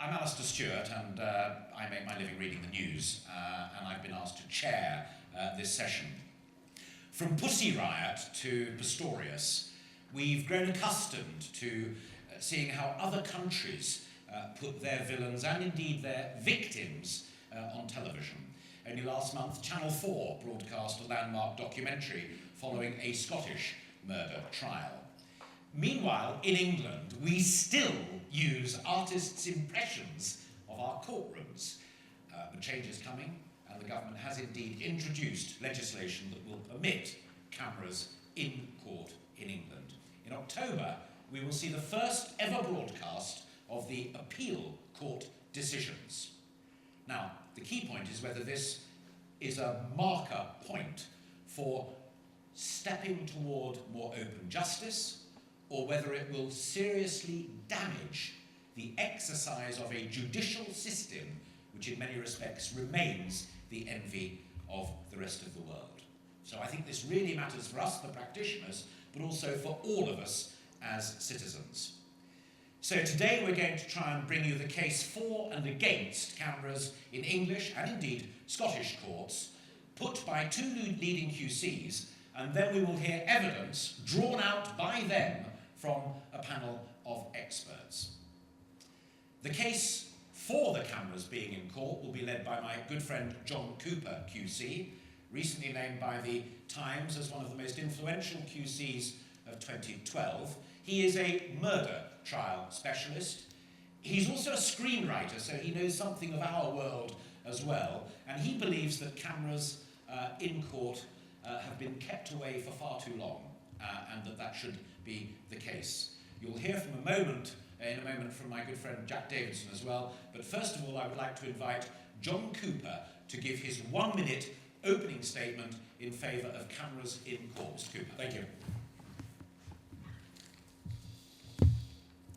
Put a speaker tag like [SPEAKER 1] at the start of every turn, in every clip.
[SPEAKER 1] I'm Alastair Stewart, and I make my living reading the news, and I've been asked to chair this session. From Pussy Riot to Pistorius, we've grown accustomed to seeing how other countries put their villains and indeed their victims on television. Only last month, Channel 4 broadcast a landmark documentary following a Scottish murder trial. Meanwhile, in England, we still use artists' impressions of our courtrooms. The change is coming, and the government has indeed introduced legislation that will permit cameras in court in England. In October, we will see the first ever broadcast of the appeal court decisions. Now, the key point is whether this is a marker point for stepping toward more open justice, or whether it will seriously damage the exercise of a judicial system which in many respects remains the envy of the rest of the world. So I think this really matters for us, the practitioners, but also for all of us as citizens. So today we're going to try and bring you the case for and against cameras in English and indeed Scottish courts, put by two leading QCs, and then we will hear evidence drawn out by them from a panel of experts. The case for the cameras being in court will be led by my good friend John Cooper, QC, recently named by the Times as one of the most influential QCs of 2012. He is a murder trial specialist. He's also a screenwriter, so he knows something of our world as well, and he believes that cameras in court have been kept away for far too long, and that should be the case. You'll hear in a moment from my good friend Jack Davidson as well, but first of all I would like to invite John Cooper to give his 1-minute opening statement in favour of cameras in court. Mr. Cooper.
[SPEAKER 2] Thank you.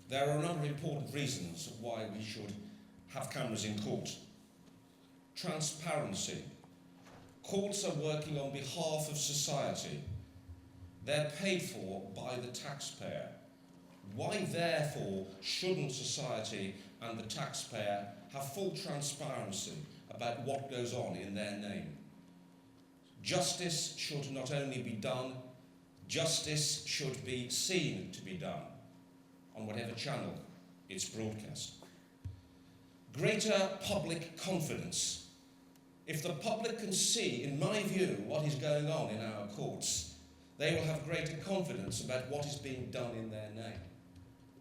[SPEAKER 2] There are a number of important reasons why we should have cameras in court. Transparency. Courts are working on behalf of society. They're paid for by the taxpayer. Why, therefore, shouldn't society and the taxpayer have full transparency about what goes on in their name? Justice should not only be done, justice should be seen to be done on whatever channel it's broadcast. Greater public confidence. If the public can see, in my view, what is going on in our courts, they will have greater confidence about what is being done in their name.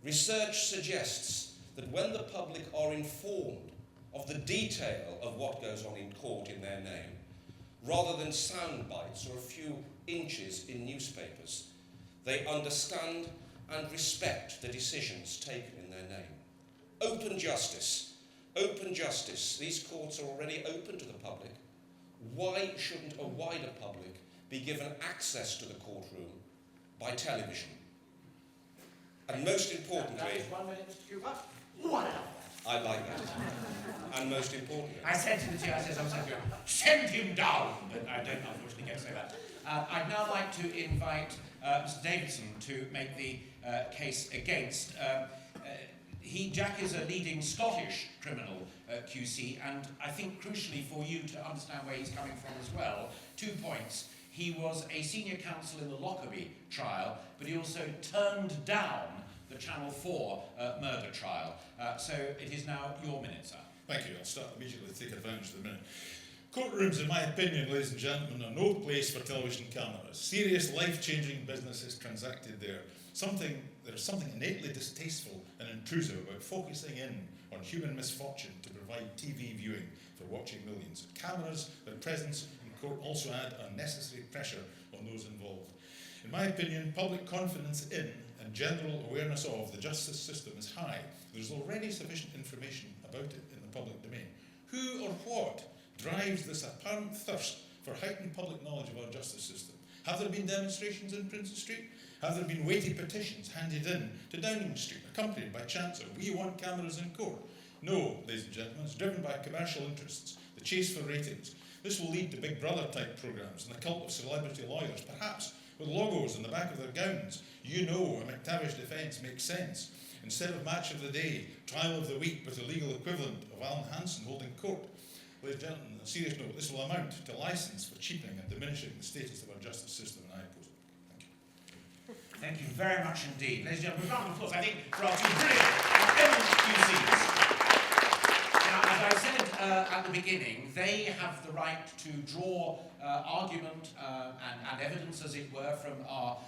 [SPEAKER 2] Research suggests that when the public are informed of the detail of what goes on in court in their name, rather than sound bites or a few inches in newspapers, they understand and respect the decisions taken in their name. Open justice. Open justice. These courts are already open to the public. Why shouldn't a wider public be given access to the courtroom by television? And most importantly...
[SPEAKER 1] That is 1 minute, Mr. Cooper.
[SPEAKER 2] Wow. I like that. And most importantly...
[SPEAKER 1] I said to the chair, send him down, but I don't unfortunately get to say that. I'd now like to invite Mr. Davidson to make the case against. Jack is a leading Scottish criminal QC, and I think crucially for you to understand where he's coming from as well, 2 points. He was a senior counsel in the Lockerbie trial, but he also turned down the Channel 4 murder trial. So it is now your minute, sir.
[SPEAKER 3] Thank you. I'll start immediately to take advantage of the minute. Courtrooms, in my opinion, ladies and gentlemen, are no place for television cameras. Serious, life-changing business is transacted there. There is something innately distasteful and intrusive about focusing in on human misfortune to provide TV viewing for watching millions. Cameras, their presence in court also add unnecessary pressure on those involved. In my opinion, public confidence in and general awareness of the justice system is high. There is already sufficient information about it in the public domain. Who or what drives this apparent thirst for heightened public knowledge of our justice system? Have there been demonstrations in Princes Street? Have there been weighty petitions handed in to Downing Street, accompanied by Chancellor? We want cameras in court. No, ladies and gentlemen, it's driven by commercial interests, the chase for ratings. This will lead to Big Brother type programmes and the cult of celebrity lawyers, perhaps with logos on the back of their gowns. You know a McTavish defence makes sense. Instead of match of the day, trial of the week with the legal equivalent of Alan Hansen holding court. Ladies and gentlemen, on a serious note, this will amount to licence for cheapening and diminishing the status of our justice system, and I oppose it. Thank you.
[SPEAKER 1] Thank you very much indeed. Ladies and gentlemen, a round of applause, I think, for our two brilliant eminent QCs. Now, as I said at the beginning, they have the right to draw argument and evidence, as it were, from our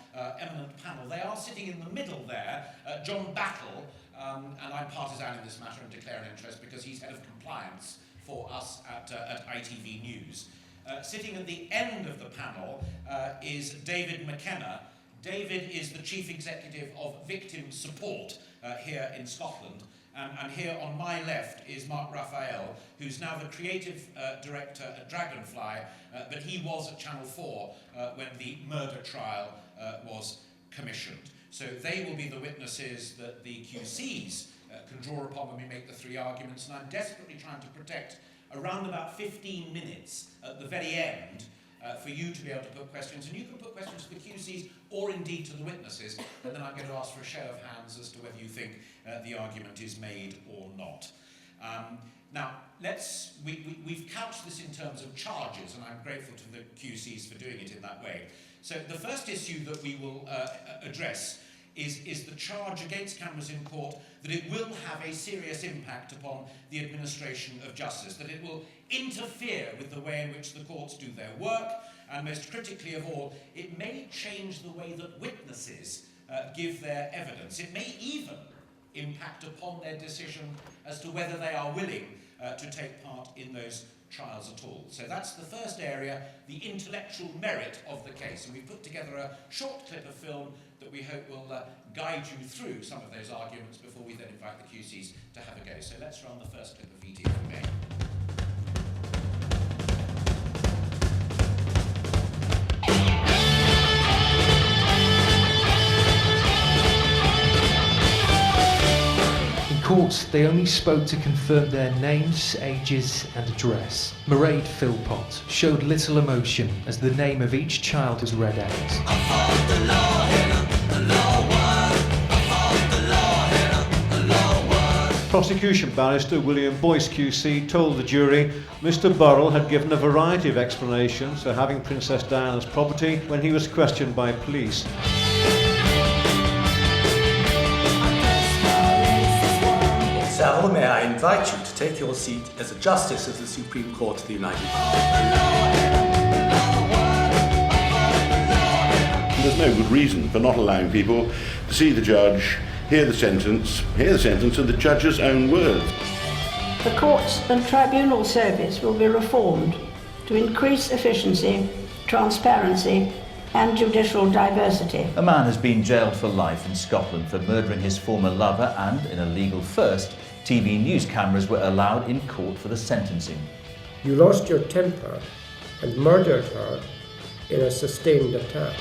[SPEAKER 1] eminent panel. They are sitting in the middle there, John Battle, and I'm partisan in this matter and declare an interest because he's head of compliance for us at ITV News. Sitting at the end of the panel is David McKenna. David is the Chief Executive of Victim Support here in Scotland. And here on my left is Mark Raphael, who's now the Creative Director at Dragonfly, but he was at Channel 4 when the murder trial was commissioned. So they will be the witnesses that the QCs can draw upon when we make the three arguments, and I'm desperately trying to protect around about 15 minutes at the very end for you to be able to put questions, and you can put questions to the QCs or indeed to the witnesses, and then I'm going to ask for a show of hands as to whether you think the argument is made or not. Now, we've couched this in terms of charges, and I'm grateful to the QCs for doing it in that way. So the first issue that we will address is the charge against cameras in court that it will have a serious impact upon the administration of justice, that it will interfere with the way in which the courts do their work, and most critically of all, it may change the way that witnesses give their evidence. It may even impact upon their decision as to whether they are willing to take part in those trials at all. So that's the first area, the intellectual merit of the case. And we've put together a short clip of film that we hope will guide you through some of those arguments before we then invite the QCs to have a go. So let's run the first clip of VT if we may.
[SPEAKER 4] Courts, they only spoke to confirm their names, ages and address. Mairead Philpott showed little emotion as the name of each child was read out.
[SPEAKER 5] Prosecution barrister William Boyce QC told the jury Mr Burrell had given a variety of explanations for having Princess Diana's property when he was questioned by police.
[SPEAKER 6] Sal, may I invite you to take your seat as a Justice of the Supreme Court of the United Kingdom.
[SPEAKER 7] There's no good reason for not allowing people to see the judge, hear the sentence in the judge's own words.
[SPEAKER 8] The courts and tribunal service will be reformed to increase efficiency, transparency and judicial diversity.
[SPEAKER 9] A man has been jailed for life in Scotland for murdering his former lover, and in a legal first, TV news cameras were allowed in court for the sentencing.
[SPEAKER 10] You lost your temper and murdered her in a sustained attack.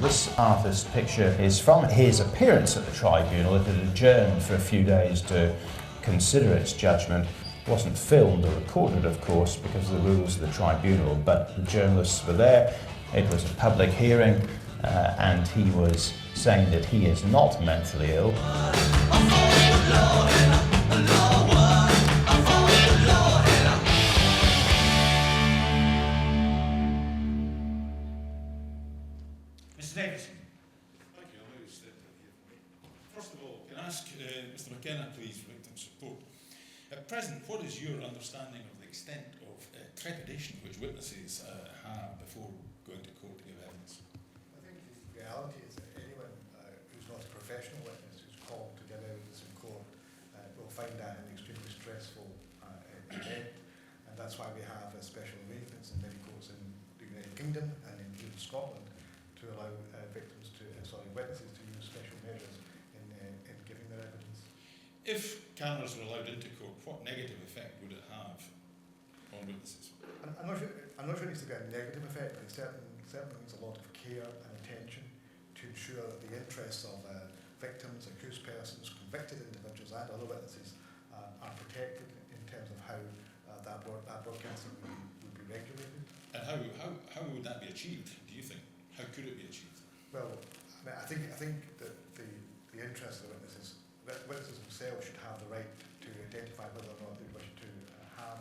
[SPEAKER 9] This artist's picture is from his appearance at the tribunal. It had adjourned for a few days to consider its judgment. It wasn't filmed or recorded, of course, because of the rules of the tribunal, but the journalists were there. It was a public hearing, and he was saying that he is not mentally ill.
[SPEAKER 1] Mr. Davidson.
[SPEAKER 3] Thank you. I'll maybe step in here. First of all, can I ask Mr. McKenna, please, for victim support? At present, what is your understanding of the extent of trepidation which witnesses have before going to court to give evidence?
[SPEAKER 11] I think the reality is that anyone who's not a professional witness who's called to give evidence in court will find that an extremely stressful event, and that's why we have special arrangements in many courts in the United Kingdom and in Scotland to allow witnesses to use special measures in giving their evidence.
[SPEAKER 3] If cameras were allowed into court, what negative effect would it have on witnesses?
[SPEAKER 11] I'm not sure it needs to be a negative effect, but it certainly needs a lot of care and attention to ensure that the interests of victims, accused persons, convicted individuals and other witnesses are protected in terms of how that broadcasting would be regulated.
[SPEAKER 3] And how would that be achieved, do you think? How could it be achieved?
[SPEAKER 11] Well, I think that the interest of the witnesses themselves should have the right to identify whether or not they wish to have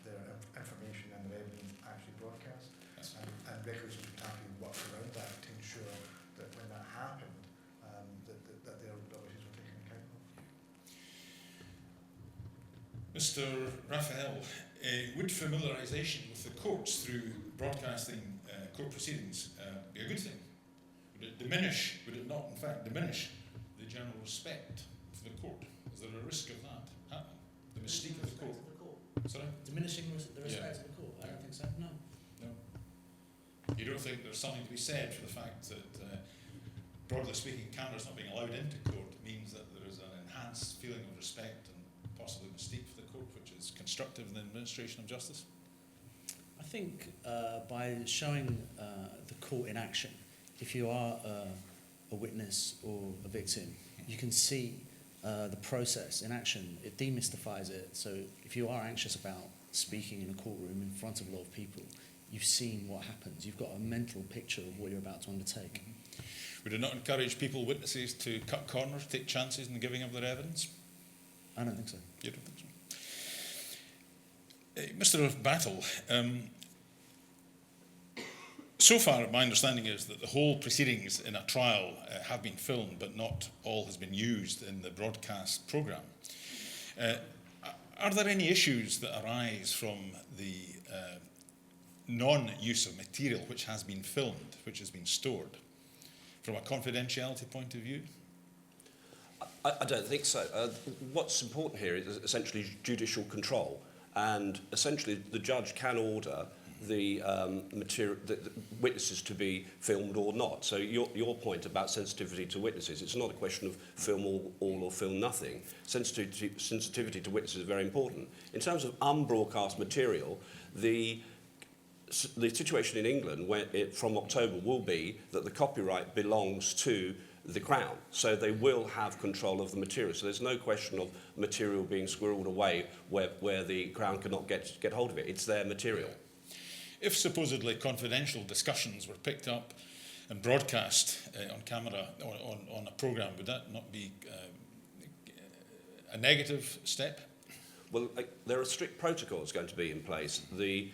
[SPEAKER 11] their information and their evidence actually broadcast.
[SPEAKER 3] Yes.
[SPEAKER 11] And regulation should have to work around that to ensure that when that happened, that their wishes were taken account of.
[SPEAKER 3] Mr. Raphael, would familiarisation with the courts through broadcasting court proceedings be a good thing? Would it not in fact diminish the general respect for the court? Is there a risk of that happening? The mystique of the court? Sorry?
[SPEAKER 12] Diminishing the respect of the court? I don't think so, no.
[SPEAKER 3] No. You don't think there's something to be said for the fact that, broadly speaking, cameras not being allowed into court means that there is an enhanced feeling of respect and possibly mystique for the court, which is constructive in the administration of justice?
[SPEAKER 12] I think by showing the court in action, if you are a witness or a victim, you can see the process in action. It demystifies it. So if you are anxious about speaking in a courtroom in front of a lot of people, you've seen what happens. You've got a mental picture of what you're about to undertake.
[SPEAKER 3] Would it not encourage people, witnesses, to cut corners, take chances in the giving of their evidence?
[SPEAKER 12] I don't think so.
[SPEAKER 3] You don't think so? Mr. Battle, so far my understanding is that the whole proceedings in a trial have been filmed, but not all has been used in the broadcast programme. Are there any issues that arise from the non-use of material which has been filmed, which has been stored, from a confidentiality point of view?
[SPEAKER 13] I don't think so. What's important here is essentially judicial control, and essentially the judge can order the material, the witnesses to be filmed or not. So your point about sensitivity to witnesses, it's not a question of film all or film nothing. Sensitivity to witnesses is very important. In terms of unbroadcast material, the situation in England from October will be that the copyright belongs to the Crown, so they will have control of the material. So there's no question of material being squirreled away where the Crown cannot get hold of it. It's their material.
[SPEAKER 3] If supposedly confidential discussions were picked up and broadcast on camera on a programme, would that not be a negative step?
[SPEAKER 13] Well, there are strict protocols going to be in place. The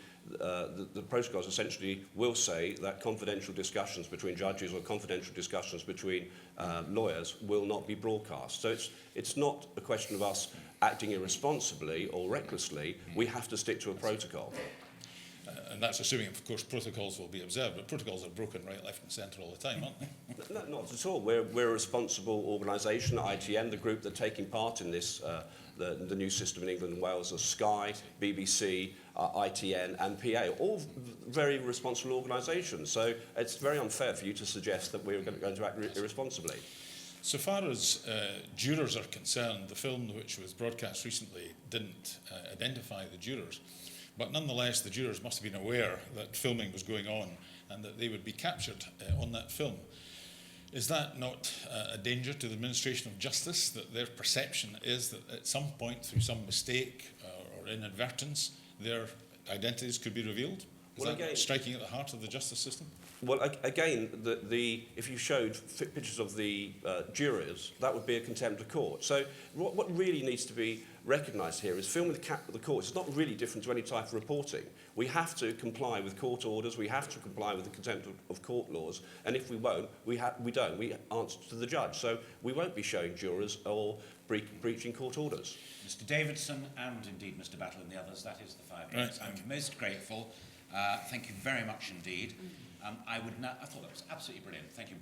[SPEAKER 13] protocols essentially will say that confidential discussions between judges or confidential discussions between lawyers will not be broadcast. So it's not a question of us acting irresponsibly or recklessly. We have to stick to a protocol.
[SPEAKER 3] And that's assuming, of course, protocols will be observed, but protocols are broken right, left and centre all the time, aren't they?
[SPEAKER 13] No, not at all. We're a responsible organisation, ITN, the group that are taking part in this, the new system in England and Wales are Sky, BBC, ITN and PA, all very responsible organisations. So it's very unfair for you to suggest that we're going to act irresponsibly.
[SPEAKER 3] So far as jurors are concerned, the film which was broadcast recently didn't identify the jurors. But nonetheless, the jurors must have been aware that filming was going on and that they would be captured on that film. Is that not a danger to the administration of justice, that their perception is that at some point, through some mistake or inadvertence, their identities could be revealed? Is that striking at the heart of the justice system?
[SPEAKER 13] Well, again, if you showed pictures of the jurors, that would be a contempt of court. So what really needs to be recognised here is filming the courts is not really different to any type of reporting. We have to comply with court orders, we have to comply with the contempt of court laws, and if we won't, we don't. We answer to the judge. So we won't be showing jurors or breaching court orders.
[SPEAKER 1] Mr. Davidson and indeed Mr. Battle and the others, that is the 5 minutes.
[SPEAKER 3] Right.
[SPEAKER 1] I'm most grateful. Thank you very much indeed. I thought that was absolutely brilliant. Thank you.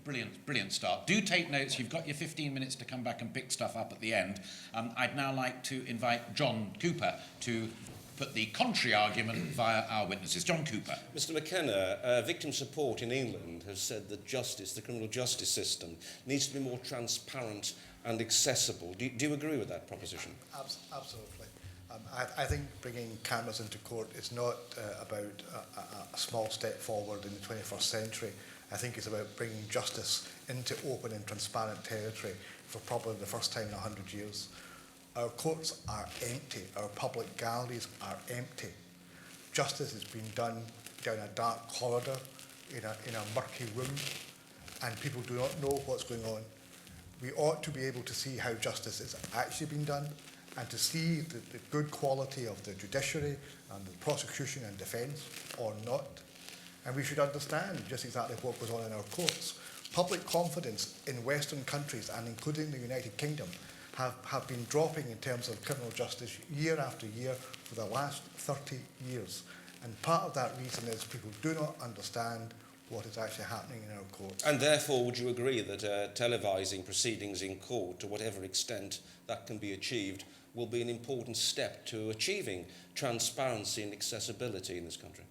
[SPEAKER 1] Brilliant start. Do take notes. You've got your 15 minutes to come back and pick stuff up at the end. I'd now like to invite John Cooper to put the contrary argument via our witnesses. John Cooper.
[SPEAKER 14] Mr. McKenna, victim support in England has said that the criminal justice system, needs to be more transparent and accessible. Do you agree with that proposition?
[SPEAKER 11] Absolutely. I think bringing cameras into court is not about a small step forward in the 21st century. I think it's about bringing justice into open and transparent territory for probably the first time in 100 years. Our courts are empty. Our public galleries are empty. Justice is being done down a dark corridor in a murky room, and people do not know what's going on. We ought to be able to see how justice is actually being done, and to see the good quality of the judiciary and the prosecution and defence or not. And we should understand just exactly what goes on in our courts. Public confidence in Western countries, and including the United Kingdom, have been dropping in terms of criminal justice year after year for the last 30 years. And part of that reason is people do not understand what is actually happening in our courts.
[SPEAKER 14] And therefore, would you agree that televising proceedings in court, to whatever extent that can be achieved, will be an important step to achieving transparency and accessibility in this country?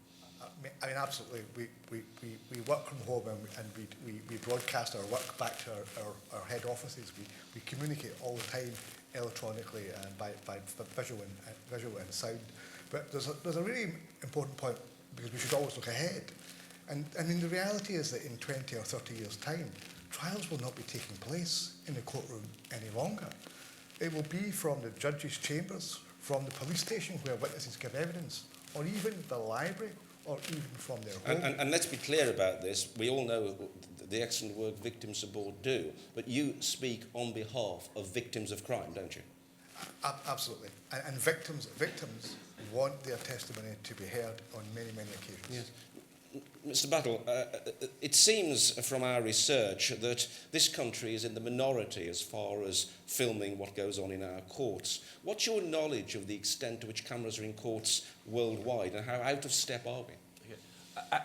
[SPEAKER 11] I mean, absolutely. We work from home, and we broadcast our work back to our head offices. We communicate all the time electronically and by visual and sound. But there's a really important point, because we should always look ahead. And I mean, the reality is that in 20 or 30 years' time, trials will not be taking place in the courtroom any longer. It will be from the judges' chambers, from the police station where witnesses give evidence, or even the library, or even from their home.
[SPEAKER 14] And let's be clear about this. We all know the excellent work victim support do, but you speak on behalf of victims of crime, don't you?
[SPEAKER 11] Absolutely. And victims want their testimony to be heard on many, many occasions.
[SPEAKER 14] Yes. Mr. Battle, it seems from our research that this country is in the minority as far as filming what goes on in our courts. What's your knowledge of the extent to which cameras are in courts worldwide, and how out of step are we?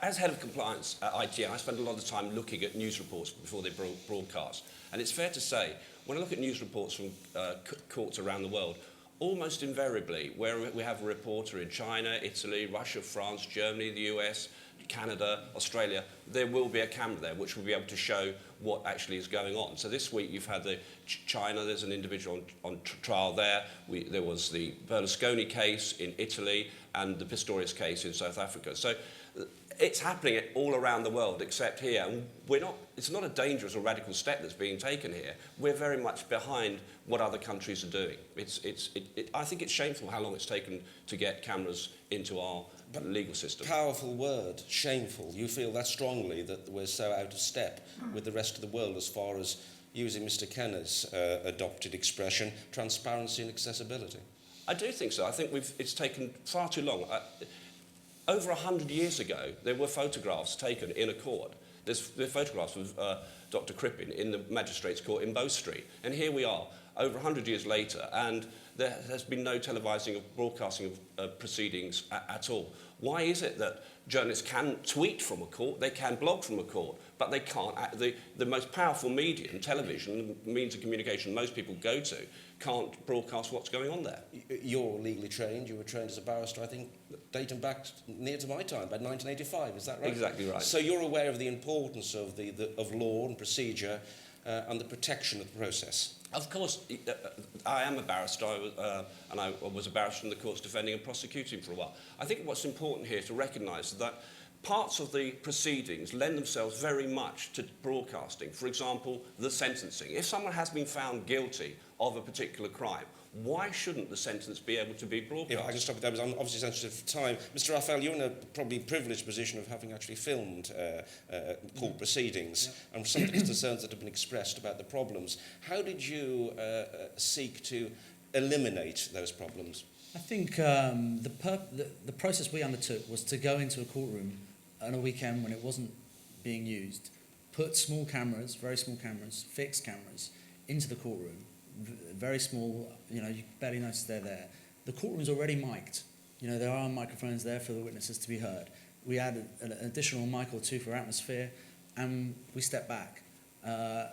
[SPEAKER 13] As head of compliance at ITA, I spend a lot of time looking at news reports before they broadcast. And it's fair to say, when I look at news reports from courts around the world, almost invariably, where we have a reporter in China, Italy, Russia, France, Germany, the US, Canada, Australia, there will be a camera there which will be able to show what actually is going on. So this week you've had the China, there's an individual on trial there. There was the Berlusconi case in Italy and the Pistorius case in South Africa. So it's happening all around the world except here. And it's not a dangerous or radical step that's being taken here. We're very much behind what other countries are doing. I think it's shameful how long it's taken to get cameras into our legal system.
[SPEAKER 14] Powerful word, shameful. You feel that strongly that we're so out of step with the rest of the world as far as, using Mr. Kenner's adopted expression, transparency and accessibility?
[SPEAKER 13] I do think so. I think it's taken far too long. Over 100 years ago, there were photographs taken in a court. There's photographs of Dr. Crippen in the Magistrates' Court in Bow Street. And here we are, over 100 years later, and there has been no televising or broadcasting of proceedings at all. Why is it that journalists can tweet from a court, they can blog from a court, but they can't? The most powerful medium, television, the means of communication most people go to, can't broadcast what's going on there.
[SPEAKER 14] You're legally trained. You were trained as a barrister, I think, dating back near to my time, about 1985, is that right?
[SPEAKER 13] Exactly right.
[SPEAKER 14] So you're aware of the importance of of law and procedure and the protection of the process.
[SPEAKER 13] Of course, I am a barrister, and I was a barrister in the courts defending and prosecuting for a while. I think what's important here to recognise is that parts of the proceedings lend themselves very much to broadcasting. For example, the sentencing. If someone has been found guilty of a particular crime, why shouldn't the sentence be able to be broadcast?
[SPEAKER 14] If I can stop with that, because I'm obviously sensitive for time. Mr. Raphael, you're in a probably privileged position of having actually filmed court proceedings and some of the concerns that have been expressed about the problems. How did you seek to eliminate those problems?
[SPEAKER 12] I think the process we undertook was to go into a courtroom on a weekend when it wasn't being used, put small cameras, very small cameras, fixed cameras, into the courtroom, very small, you barely notice they're there. The courtroom's already mic'd. There are microphones there for the witnesses to be heard. We added an additional mic or two for atmosphere, and we stepped back. The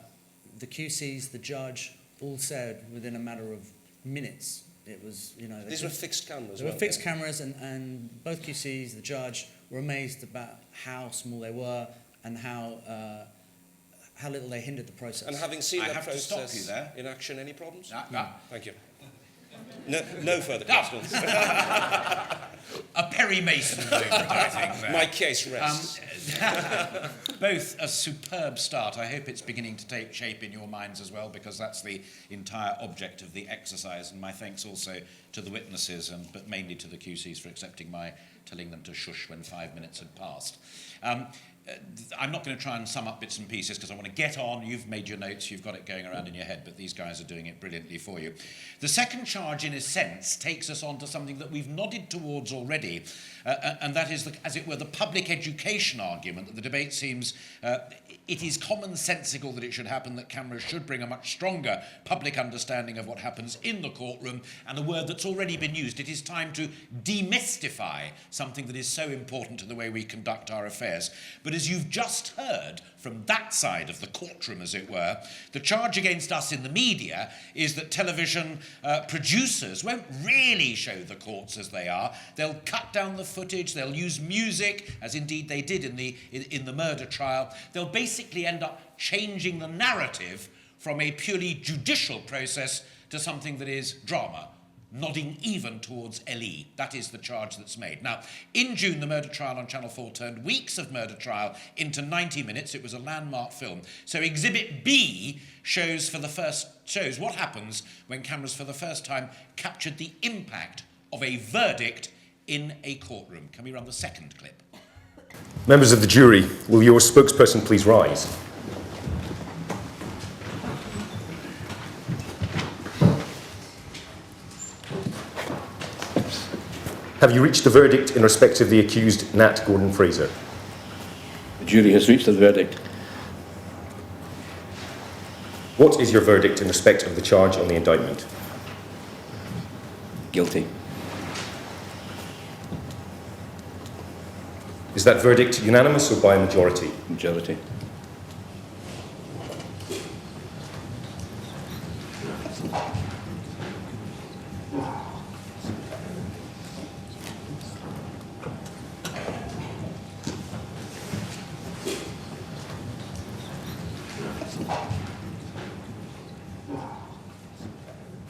[SPEAKER 12] QCs, the judge, all said within a matter of minutes. It was,
[SPEAKER 14] These were fixed cameras.
[SPEAKER 12] They were fixed cameras, and both QCs, the judge, were amazed about how small they were and how little they hindered the process.
[SPEAKER 14] And having seen that process
[SPEAKER 1] to stop you there.
[SPEAKER 14] in action, any problems?
[SPEAKER 1] No.
[SPEAKER 14] Thank you. No further questions.
[SPEAKER 1] A Perry Mason moment, I think. There.
[SPEAKER 14] My case rests.
[SPEAKER 1] Both a superb start. I hope it's beginning to take shape in your minds as well, because that's the entire object of the exercise. And my thanks also to the witnesses, but mainly to the QCs for accepting my telling them to shush when 5 minutes had passed. I'm not going to try and sum up bits and pieces because I want to get on. You've made your notes, you've got it going around in your head, but these guys are doing it brilliantly for you. The second charge, in a sense, takes us on to something that we've nodded towards already, and that is, as it were, the public education argument that the debate seems, it is commonsensical that it should happen, that cameras should bring a much stronger public understanding of what happens in the courtroom, and a word that's already been used. It is time to demystify something that is so important to the way we conduct our affairs. But as you've just heard from that side of the courtroom, as it were, the charge against us in the media is that television producers won't really show the courts as they are. They'll cut down the footage, they'll use music, as indeed they did in the murder trial. They'll basically end up changing the narrative from a purely judicial process to something that is drama, nodding even towards LE. That is the charge that's made. Now, in June, the murder trial on Channel 4 turned weeks of murder trial into 90 minutes. It was a landmark film. So Exhibit B shows what happens when cameras for the first time captured the impact of a verdict in a courtroom. Can we run the second clip?
[SPEAKER 15] Members of the jury, will your spokesperson please rise? Have you reached a verdict in respect of the accused Nat Gordon Fraser?
[SPEAKER 16] The jury has reached a verdict.
[SPEAKER 15] What is your verdict in respect of the charge on the indictment?
[SPEAKER 16] Guilty.
[SPEAKER 15] Is that verdict unanimous or by a majority?
[SPEAKER 16] Majority.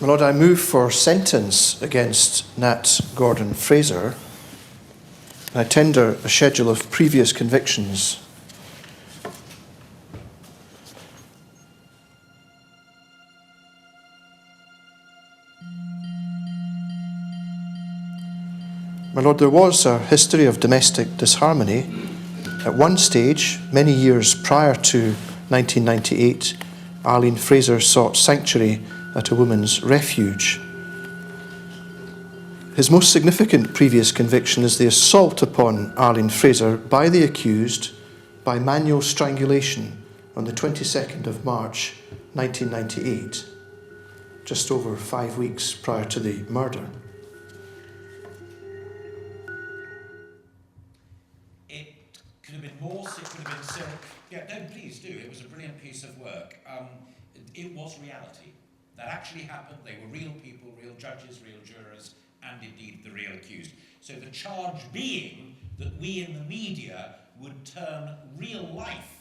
[SPEAKER 17] My Lord, I move for sentence against Nat Gordon Fraser. I tender a schedule of previous convictions. My Lord, there was a history of domestic disharmony. At one stage, many years prior to 1998, Arlene Fraser sought sanctuary at a woman's refuge. His most significant previous conviction is the assault upon Arlene Fraser by the accused by manual strangulation on the 22nd of March 1998, just over 5 weeks prior to the murder.
[SPEAKER 1] It could have been Morse, it could have been silk. Yeah, no, please do. It was a brilliant piece of work. It was reality. That actually happened. They were real people, real judges, real jurors, and indeed the real accused. So the charge being that we in the media would turn real life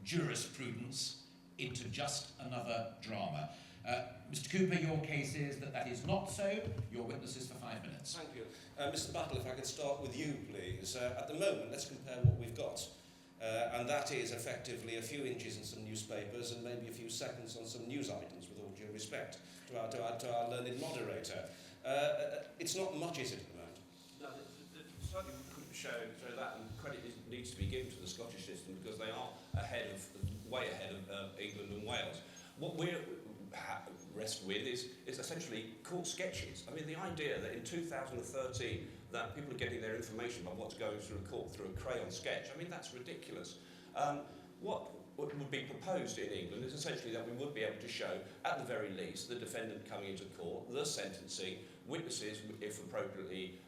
[SPEAKER 1] jurisprudence into just another drama. Mr. Cooper, your case is that is not so. Your witness is for 5 minutes.
[SPEAKER 14] Thank you. Mr. Battle, if I could start with you, please. At the moment, let's compare what we've got. And that is effectively a few inches in some newspapers and maybe a few seconds on some news items, with all due respect to our learned moderator. It's not much, is it, at the moment?
[SPEAKER 13] No, certainly couldn't show that, and credit needs to be given to the Scottish system because they are way ahead of England and Wales. What we're rest with is essentially court sketches. I mean, the idea that in 2013 that people are getting their information about what's going through a court through a crayon sketch, I mean, that's ridiculous. What would be proposed in England is essentially that we would be able to show, at the very least, the defendant coming into court, the sentencing, witnesses, if appropriately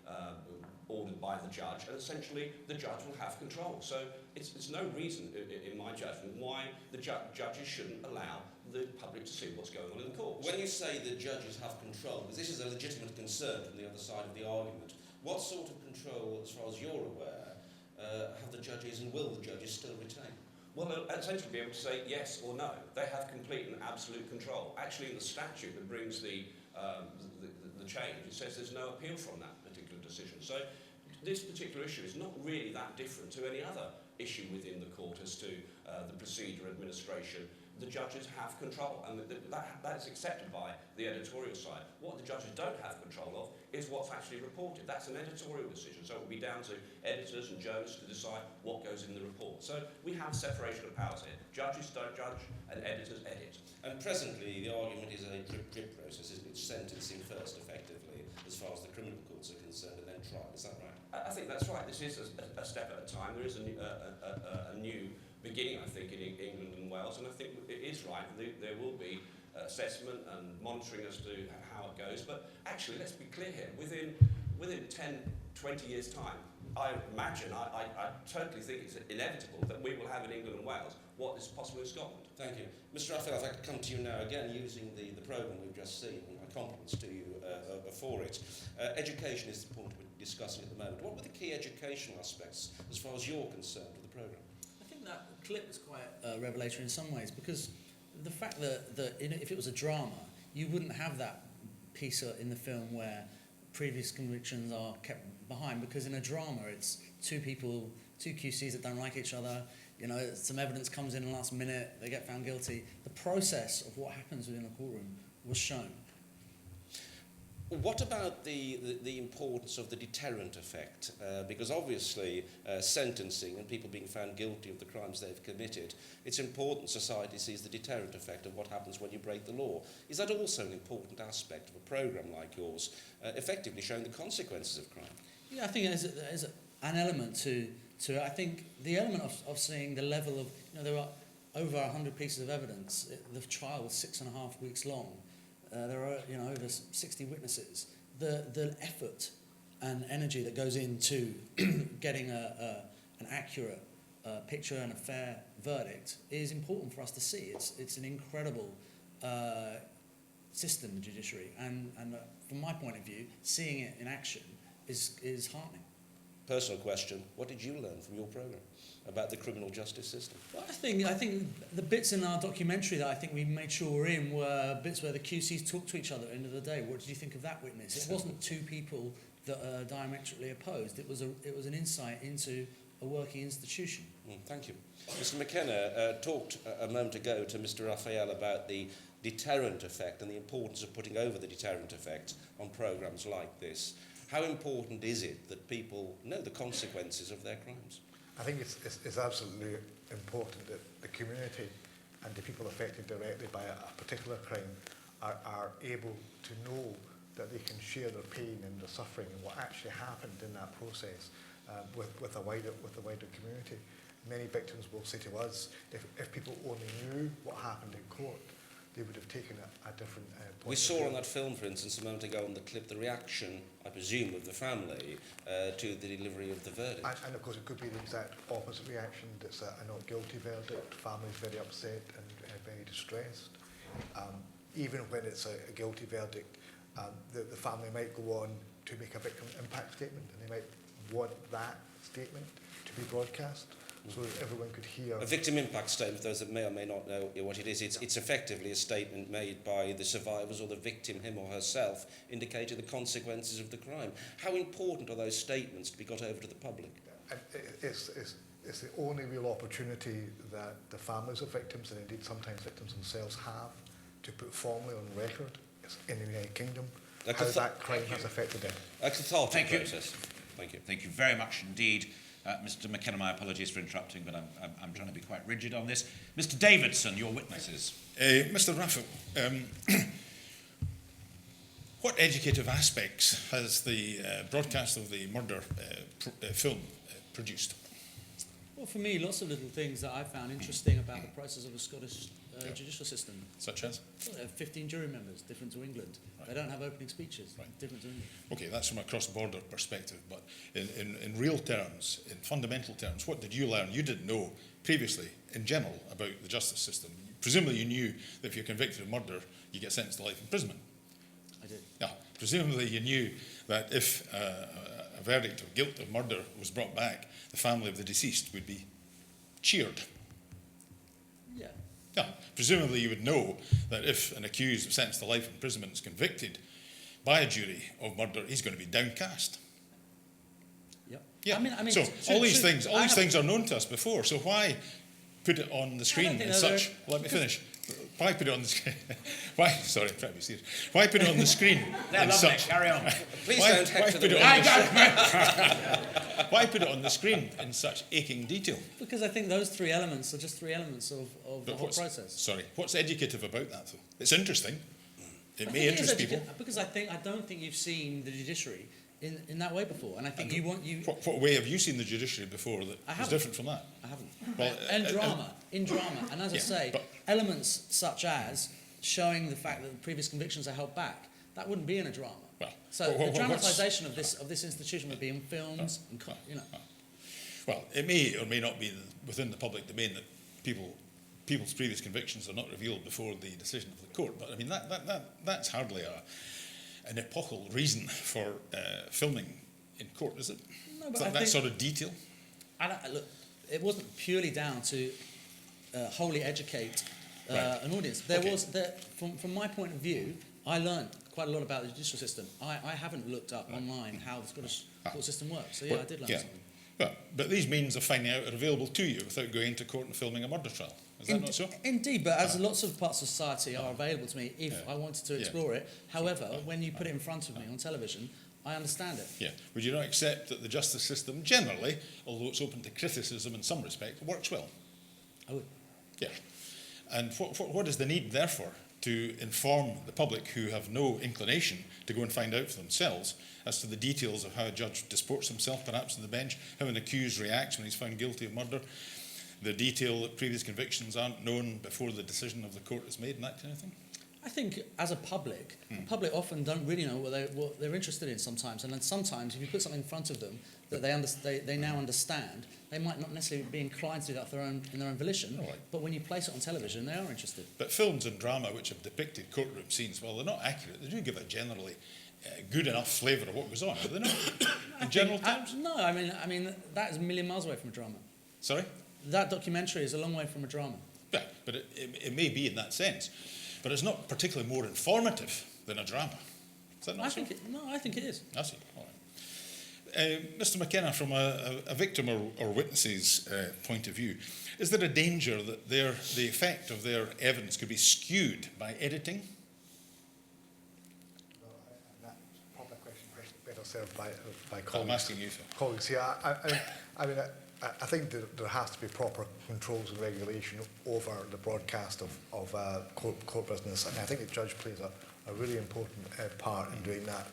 [SPEAKER 13] ordered by the judge, and essentially the judge will have control. So it's no reason, in my judgment, why the judges shouldn't allow the public to see what's going on in the court.
[SPEAKER 14] When you say the judges have control, because this is a legitimate concern from the other side of the argument, what sort of control, as far as you're aware, have the judges and will the judges still retain?
[SPEAKER 13] Well, they'll essentially be able to say yes or no. They have complete and absolute control. Actually, in the statute that brings the change, it says there's no appeal from that particular decision. So this particular issue is not really that different to any other issue within the court as to the procedure, administration. The judges have control, and that is accepted by the editorial side. What the judges don't have control of is what's actually reported. That's an editorial decision, so it will be down to editors and journalists to decide what goes in the report. So we have separation of powers here. Judges don't judge, and editors edit.
[SPEAKER 14] And presently, the argument is a drip process, isn't it? Sentencing first, effectively, as far as the criminal courts are concerned, and then trial. Is that right?
[SPEAKER 13] I think that's right. This is a step at a time. There is a new beginning, I think, in England and Wales, and I think it is right. There will be assessment and monitoring as to how it goes. But actually, let's be clear here. Within 10, 20 years' time, I imagine, I totally think it's inevitable that we will have in England and Wales what is possible in Scotland.
[SPEAKER 14] Thank you. Mr. Raphael, if I could come to you now, again, using the programme we've just seen, and my compliments to you for it. Education is the point we're discussing at the moment. What were the key educational aspects, as far as you're concerned, of the programme?
[SPEAKER 12] I think that clip was quite revelatory in some ways, because the fact that if it was a drama, you wouldn't have that piece in the film where previous convictions are kept behind, because in a drama it's two people, two QCs that don't like each other, some evidence comes in the last minute, they get found guilty. The process of what happens within a courtroom was shown.
[SPEAKER 14] What about the importance of the deterrent effect? Because obviously sentencing and people being found guilty of the crimes they've committed, it's important society sees the deterrent effect of what happens when you break the law. Is that also an important aspect of a programme like yours, effectively showing the consequences of crime?
[SPEAKER 12] Yeah, I think there's an element to it. I think the element of seeing the level of, there are over 100 pieces of evidence. The trial was 6.5 weeks long. There are over 60 witnesses. The effort and energy that goes into getting an accurate picture and a fair verdict is important for us to see. It's an incredible system, the judiciary, and from my point of view, seeing it in action is heartening.
[SPEAKER 14] Personal question: what did you learn from your programme about the criminal justice system?
[SPEAKER 12] Well, I think the bits in our documentary that I think we made sure were in were bits where the QCs talked to each other at the end of the day. What did you think of that witness? It wasn't two people that are diametrically opposed. It was an insight into a working institution.
[SPEAKER 14] Thank you. Mr. McKenna talked a moment ago to Mr. Raphael about the deterrent effect and the importance of putting over the deterrent effect on programmes like this. How important is it that people know the consequences of their crimes?
[SPEAKER 11] I think it's absolutely important that the community and the people affected directly by a particular crime are able to know that they can share their pain and their suffering and what actually happened in that process with the wider community. Many victims will say to us, if people only knew what happened in court, they would have taken a different point.
[SPEAKER 14] We saw on that film, for instance, a moment ago on the clip, the reaction, I presume, of the family to the delivery of the verdict.
[SPEAKER 11] And of course, it could be the exact opposite reaction. It's a not guilty verdict. Families very upset and very distressed. Even when it's a guilty verdict, the family might go on to make a victim impact statement, and they might want that statement to be broadcast, so that everyone could hear.
[SPEAKER 14] A victim impact statement, those that may or may not know what it is, it's effectively a statement made by the survivors or the victim, him or herself, indicating the consequences of the crime. How important are those statements to be got over to the public?
[SPEAKER 11] It's the only real opportunity that the families of victims, and indeed sometimes victims themselves, have to put formally on record in the United Kingdom how that crime has affected them.
[SPEAKER 14] A cathartic process. Thank you.
[SPEAKER 1] Thank you very much indeed. Mr. McKenna, my apologies for interrupting, but I'm trying to be quite rigid on this. Mr. Davidson, your witnesses.
[SPEAKER 3] Mr. Raphael, what educative aspects has the broadcast of the murder film produced?
[SPEAKER 12] Well, for me, lots of little things that I found interesting about the process of the Scottish judicial system.
[SPEAKER 3] Such as?
[SPEAKER 12] Well, they have 15 jury members, different to England. Right. They don't have opening speeches, different to England.
[SPEAKER 3] Okay, that's from a cross-border perspective, but in real terms, in fundamental terms, what did you learn you didn't know previously, in general, about the justice system? Presumably you knew that if you're convicted of murder, you get sentenced to life imprisonment.
[SPEAKER 12] I did.
[SPEAKER 3] Yeah, presumably you knew that if a verdict of guilt of murder was brought back, the family of the deceased would be cheered.
[SPEAKER 12] Yeah.
[SPEAKER 3] Yeah, presumably you would know that if an accused of sentenced to life imprisonment is convicted by a jury of murder, he's going to be downcast.
[SPEAKER 12] Yep.
[SPEAKER 3] Yeah.
[SPEAKER 12] I mean,
[SPEAKER 3] so all these things are known to us before. So why put it on the screen in such? Let me finish. Why put it on the screen? Why? Sorry, try to be serious. Why put it on the screen in such?
[SPEAKER 1] Carry on.
[SPEAKER 14] Please don't hector the
[SPEAKER 3] Why put it on the screen in such aching detail?
[SPEAKER 12] Because I think those three elements are just three elements of the whole process.
[SPEAKER 3] Sorry, what's educative about that, though? It's interesting. It may interest people.
[SPEAKER 12] Because I don't think you've seen the judiciary in that way before, and I think
[SPEAKER 3] What way have you seen the judiciary before that is different from that?
[SPEAKER 12] I haven't.
[SPEAKER 3] Well,
[SPEAKER 12] in drama, and as I say, elements such as showing the fact that the previous convictions are held back, that wouldn't be in a drama. So the dramatisation of this institution would be in films,
[SPEAKER 3] Well, it may or may not be within the public domain that people's previous convictions are not revealed before the decision of the court. But I mean that's hardly an epochal reason for filming in court, is it?
[SPEAKER 12] No, but
[SPEAKER 3] that sort of detail.
[SPEAKER 12] Look, it wasn't purely down to wholly educate an audience. From my point of view, I learned quite a lot about the judicial system. I haven't looked up online how the Scottish court system works. So I did learn something.
[SPEAKER 3] But these means of finding out are available to you without going into court and filming a murder trial. Is that not so?
[SPEAKER 12] Indeed, but as lots of parts of society are available to me if I wanted to explore it. However, when you put it in front of me on television, I understand it.
[SPEAKER 3] Yeah. Would you not accept that the justice system generally, although it's open to criticism in some respect, works well?
[SPEAKER 12] I would.
[SPEAKER 3] Yeah. And what is the need, therefore, to inform the public who have no inclination to go and find out for themselves as to the details of how a judge disports himself, perhaps on the bench, how an accused reacts when he's found guilty of murder, the detail that previous convictions aren't known before the decision of the court is made, and that kind of thing?
[SPEAKER 12] I think as a public, the public often don't really know what they're interested in sometimes, and then sometimes if you put something in front of them that they now understand, they might not necessarily be inclined to do that in their own volition, but when you place it on television, they are interested.
[SPEAKER 3] But films and drama which have depicted courtroom scenes, well, they're not accurate. They do give a generally good enough flavour of what goes on, are they not? In general terms?
[SPEAKER 12] No, I mean that is a million miles away from a drama.
[SPEAKER 3] Sorry?
[SPEAKER 12] That documentary is a long way from a drama.
[SPEAKER 3] Yeah, but it may be in that sense. But it's not particularly more informative than a drama. Is that not so?
[SPEAKER 12] I think it is.
[SPEAKER 3] I see. All right. Mr. McKenna, from a victim or witness's point of view, is there a danger that the effect of their evidence could be skewed by editing?
[SPEAKER 11] That's probably a question better served by colleagues.
[SPEAKER 3] I'm asking you, sir.
[SPEAKER 11] Colleagues, yeah. I think that there has to be proper controls and regulation over the broadcast of court business, and I think the judge plays a really important part in doing that.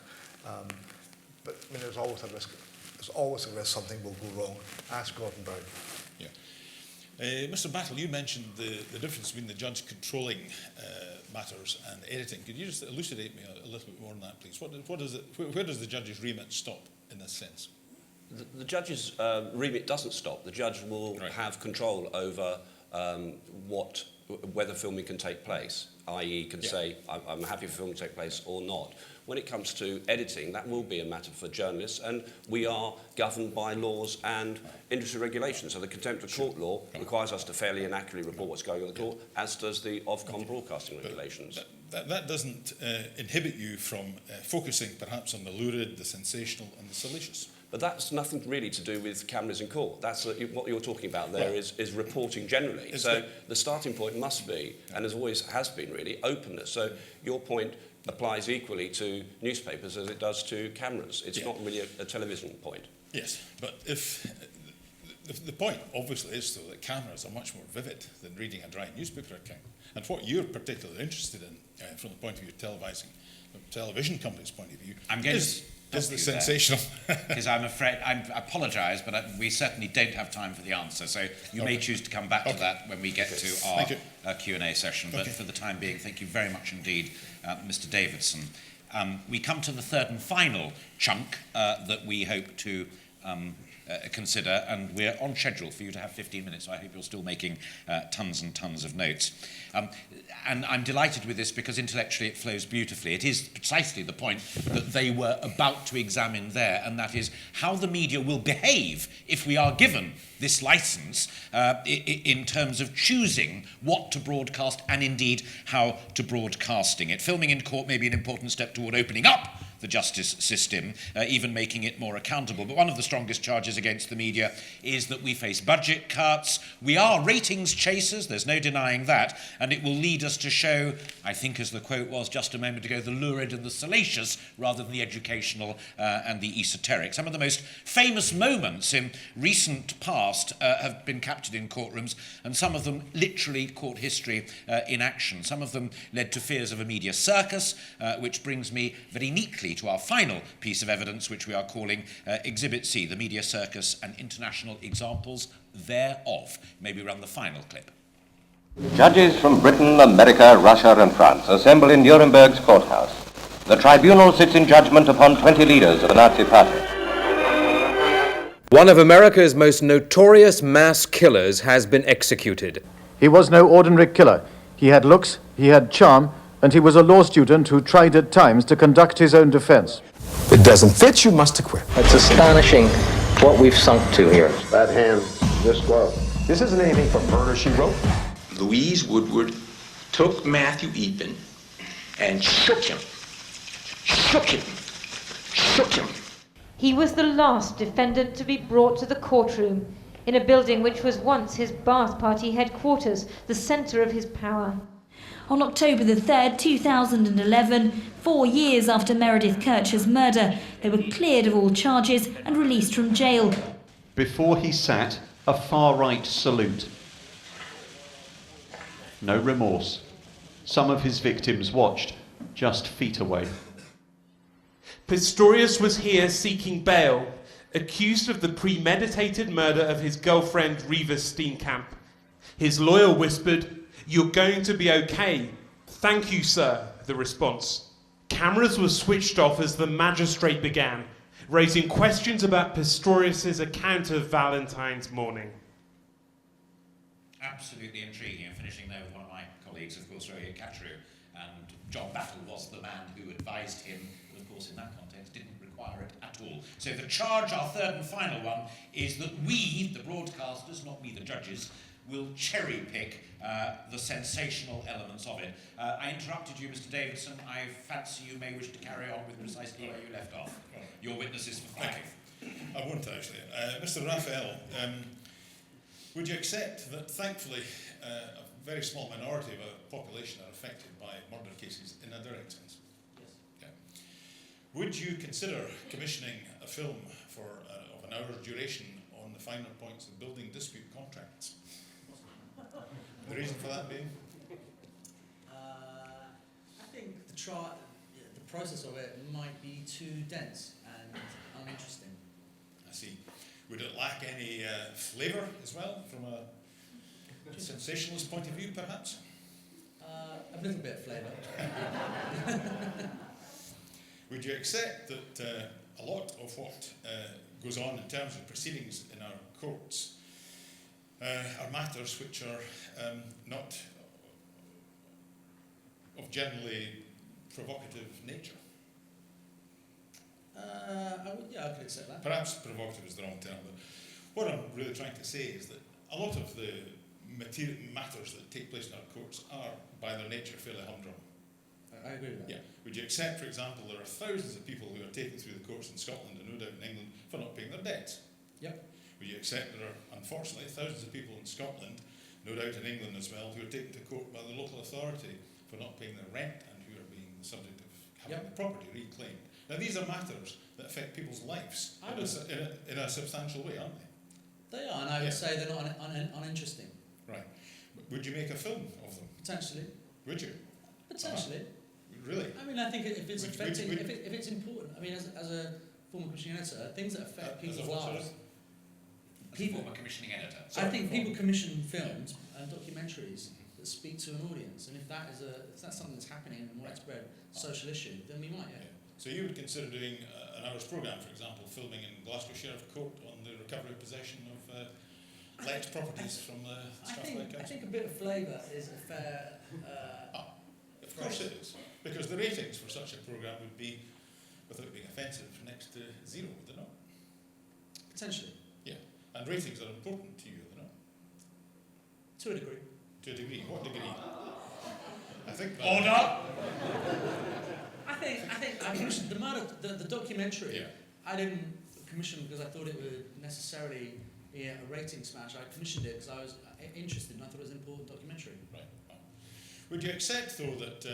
[SPEAKER 11] But I mean, there's always a risk. There's always a risk something will go wrong. Ask Gordon Brown.
[SPEAKER 3] Yeah. Mr. Battle, you mentioned the difference between the judge controlling matters and editing. Could you just elucidate me a little bit more on that, please? Where does the judge's remit stop in this sense?
[SPEAKER 13] The judge's remit doesn't stop. The judge will have control over whether filming can take place, i.e. can say, I'm happy for filming to take place or not. When it comes to editing, that will be a matter for journalists, and we are governed by laws and industry regulations. So the contempt of court law requires us to fairly and accurately report what's going on in the court, as does the Ofcom broadcasting regulations.
[SPEAKER 3] That doesn't inhibit you from focusing perhaps on the lurid, the sensational and the salacious.
[SPEAKER 13] But that's nothing really to do with cameras in court. That's what you're talking about there is reporting generally. So the starting point must be, and as always has been really, openness. So your point applies equally to newspapers as it does to cameras. It's not really a television point.
[SPEAKER 3] Yes, but if the point obviously is though that cameras are much more vivid than reading a dry newspaper account. And what you're particularly interested in from the point of view of televising, from the television company's point of view, is the sensational.
[SPEAKER 1] Because I'm afraid, I apologise, but we certainly don't have time for the answer. So you may choose to come back to that when we get to our Q&A session. But for the time being, thank you very much indeed, Mr. Davidson. We come to the third and final chunk that we hope to consider, and we're on schedule for you to have 15 minutes, so I hope you're still making tons and tons of notes. And I'm delighted with this because intellectually it flows beautifully. It is precisely the point that they were about to examine there, and that is how the media will behave if we are given this licence in terms of choosing what to broadcast and indeed how to broadcasting it. Filming in court may be an important step toward opening up the justice system, even making it more accountable. But one of the strongest charges against the media is that we face budget cuts. We are ratings chasers, there's no denying that, and it will lead us to show, I think as the quote was just a moment ago, the lurid and the salacious rather than the educational and the esoteric. Some of the most famous moments in recent past have been captured in courtrooms, and some of them literally caught history in action. Some of them led to fears of a media circus, which brings me very neatly to our final piece of evidence, which we are calling Exhibit C, the media circus and international examples thereof. Maybe run the final clip.
[SPEAKER 18] Judges from Britain, America, Russia and France assemble in Nuremberg's courthouse. The tribunal sits in judgment upon 20 leaders of the Nazi Party.
[SPEAKER 19] One of America's most notorious mass killers has been executed.
[SPEAKER 20] He was no ordinary killer. He had looks, he had charm, and he was a law student who tried at times to conduct his own defense.
[SPEAKER 21] If it doesn't fit, you must acquit.
[SPEAKER 22] It's astonishing what we've sunk to here.
[SPEAKER 23] That hand, this glove.
[SPEAKER 21] This isn't anything from Murder, She Wrote.
[SPEAKER 24] Louise Woodward took Matthew Eaton and shook him.
[SPEAKER 25] He was the last defendant to be brought to the courtroom in a building which was once his Bath Party headquarters, the centre of his power.
[SPEAKER 26] On October the 3rd, 2011, 4 years after Meredith Kircher's murder, they were cleared of all charges and released from jail.
[SPEAKER 5] Before he sat, a far-right salute. No remorse. Some of his victims watched, just feet away.
[SPEAKER 27] Pistorius was here seeking bail, accused of the premeditated murder of his girlfriend Reva Steenkamp. His lawyer whispered, "You're going to be okay. Thank you, sir," the response. Cameras were switched off as the magistrate began, raising questions about Pistorius's account of Valentine's morning.
[SPEAKER 1] Absolutely intriguing, and finishing there with one of my colleagues, of course, Riot. And John Battle was the man who advised him, but of course in that context didn't require it at all. So the charge, our third and final one, is that we, the broadcasters, not we the judges, will cherry pick the sensational elements of it. I interrupted you, Mr. Davidson. I fancy you may wish to carry on with precisely where you left off. Your witnesses for 5.
[SPEAKER 3] I won't actually. Mr. Raphael, would you accept that thankfully a very small minority of our population are affected by murder cases in a direct sense? Yes. Yeah. Would you consider commissioning a film of an hour's duration on the finer points of building dispute contracts? The reason for that being?
[SPEAKER 12] I think the process of it might be too dense and uninteresting.
[SPEAKER 3] I see. Would it lack any flavour as well, from a sensationalist point of view, perhaps?
[SPEAKER 12] A little bit of flavour.
[SPEAKER 3] Would you accept that a lot of what goes on in terms of proceedings in our courts are matters which are not of generally provocative nature?
[SPEAKER 12] I could accept that.
[SPEAKER 3] Perhaps provocative is the wrong term, but what I'm really trying to say is that a lot of the matters that take place in our courts are, by their nature, fairly humdrum.
[SPEAKER 12] I agree with that.
[SPEAKER 3] Yeah. Would you accept, for example, there are thousands of people who are taken through the courts in Scotland and no doubt in England for not paying their debts?
[SPEAKER 12] Yep.
[SPEAKER 3] Would you accept there are, unfortunately, thousands of people in Scotland, no doubt in England as well, who are taken to court by the local authority for not paying their rent and who are being the subject of having the property reclaimed? Now, these are matters that affect people's lives in a substantial way, aren't they?
[SPEAKER 12] They are, and I would say they're not uninteresting.
[SPEAKER 3] Right. But would you make a film of them?
[SPEAKER 12] Potentially.
[SPEAKER 3] Would you?
[SPEAKER 12] Potentially.
[SPEAKER 3] Really?
[SPEAKER 12] I mean, I think if it's affecting, if it's important, I mean, as a former commissioning editor, things that affect people's lives.
[SPEAKER 1] Former commissioning editor.
[SPEAKER 12] I think people commission films and documentaries that speak to an audience, and if that's something that's happening in a more widespread social issue, then we might. Yeah.
[SPEAKER 3] So you would consider doing an hour's programme, for example, filming in Glasgow Sheriff Court on the recovery of possession of let properties from the Strathclyde Council?
[SPEAKER 12] I think a bit of flavour is a fair...
[SPEAKER 3] of course it is, because the ratings for such a programme would be, without being offensive, next to zero, would they not?
[SPEAKER 12] Potentially.
[SPEAKER 3] Yeah, and ratings are important to you, are they not?
[SPEAKER 12] To a degree.
[SPEAKER 3] To a degree. What degree? I think...
[SPEAKER 1] Order!
[SPEAKER 12] I think I commissioned the documentary.
[SPEAKER 3] Yeah.
[SPEAKER 12] I didn't commission because I thought it would necessarily be a rating smash. I commissioned it because I was interested and I thought it was an important documentary.
[SPEAKER 3] Right. Would you accept, though, that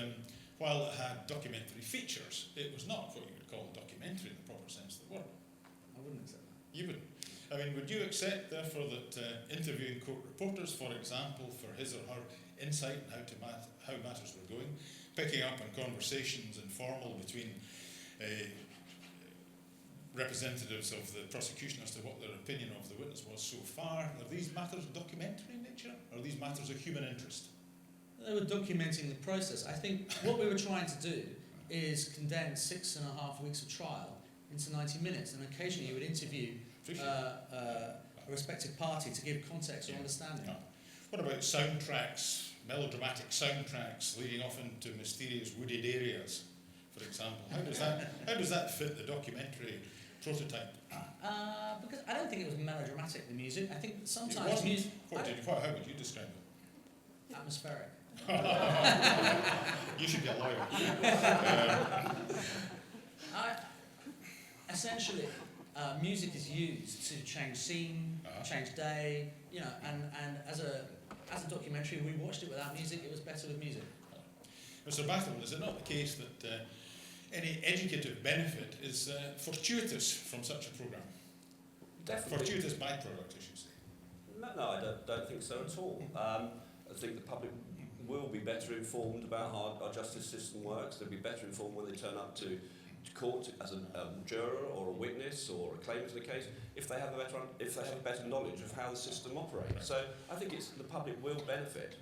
[SPEAKER 3] while it had documentary features, it was not what you would call documentary in the proper sense of the word?
[SPEAKER 12] I wouldn't accept that.
[SPEAKER 3] You wouldn't. I mean, would you accept, therefore, that interviewing court reporters, for example, for his or her insight on how matters were going, picking up on conversations informal between representatives of the prosecution as to what their opinion of the witness was so far, are these matters documentary in nature, or are these matters of human interest?
[SPEAKER 12] They were documenting the process. I think what we were trying to do is condense 6.5 weeks of trial into 90 minutes, and occasionally you would interview a respective party to give context or understanding.
[SPEAKER 3] Yeah. What about soundtracks, melodramatic soundtracks leading off into mysterious wooded areas, for example? How does that fit the documentary prototype?
[SPEAKER 12] Because I don't think it was melodramatic, the music. I think sometimes
[SPEAKER 3] wasn't.
[SPEAKER 12] music...
[SPEAKER 3] How would you describe it?
[SPEAKER 12] Atmospheric.
[SPEAKER 3] You should be a lawyer.
[SPEAKER 12] Essentially, music is used to change scene, change day, and as a documentary, we watched it without music, it was better with music.
[SPEAKER 3] Mr. Battle, is it not the case that any educative benefit is fortuitous from such a programme?
[SPEAKER 13] Definitely.
[SPEAKER 3] Fortuitous byproduct, I should say.
[SPEAKER 13] No, I don't think so at all. I think the public will be better informed about how our justice system works. They'll be better informed when they turn up to court as a juror or a witness or a claimant in the case, if they have a better knowledge of how the system operates. Right. So I think the public will benefit.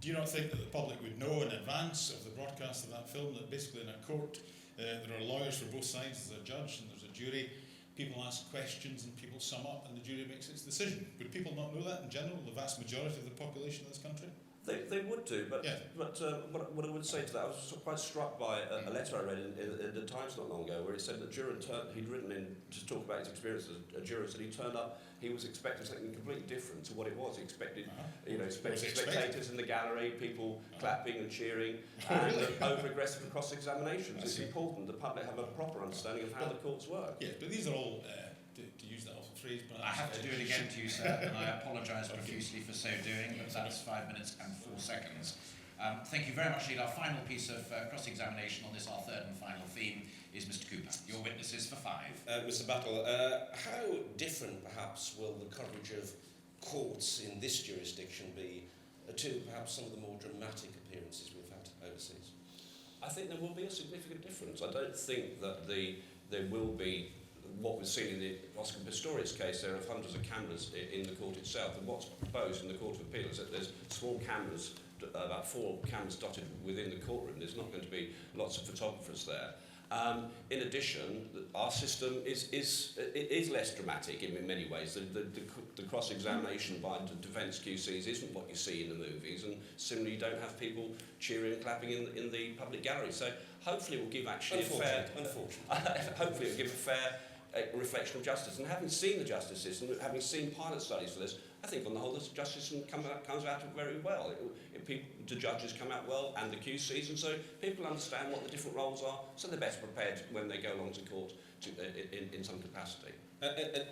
[SPEAKER 3] Do you not think that the public would know in advance of the broadcast of that film that basically in a court there are lawyers for both sides, there's a judge and there's a jury, people ask questions and people sum up and the jury makes its decision? Would people not know that in general, the vast majority of the population of this country?
[SPEAKER 13] They would do, but
[SPEAKER 3] yeah.
[SPEAKER 13] What I would say to that, I was quite struck by a letter I read in the Times not long ago, where he said that he'd written in to talk about his experience as a juror, and he turned up, he was expecting something completely different to what it was. He expected, spectators in the gallery, people clapping and cheering, and over-aggressive cross-examinations. It's important the public have a proper understanding of how the courts work.
[SPEAKER 3] Yeah, but these are all, to use that awful phrase, but
[SPEAKER 1] I have to do it again to you, sir, and I apologise profusely for so doing, but that's 5 minutes and 4 seconds. Thank you very much indeed. Our final piece of cross-examination on this, our third and final theme, is Mr. Cooper. Your witnesses for 5.
[SPEAKER 14] Mr. Battle, how different perhaps will the coverage of courts in this jurisdiction be to perhaps some of the more dramatic appearances we've had overseas?
[SPEAKER 13] I think there will be a significant difference. I don't think that there will be what we've seen in the Oscar Pistorius case. There are hundreds of cameras in the court itself, and what's proposed in the Court of Appeal is that there's small cameras, about 4 cameras dotted within the courtroom. There's not going to be lots of photographers there. In addition, our system is less dramatic in many ways. The cross-examination by the defence QCs isn't what you see in the movies, and similarly you don't have people cheering and clapping in the public gallery. So hopefully it will give actually hopefully it will give a fair reflection of justice. And having seen the justice system, having seen pilot studies for this, I think on the whole the justice system comes out very well. The judges come out well, and the QCs, and so people understand what the different roles are, so they're better prepared when they go along to court in some capacity.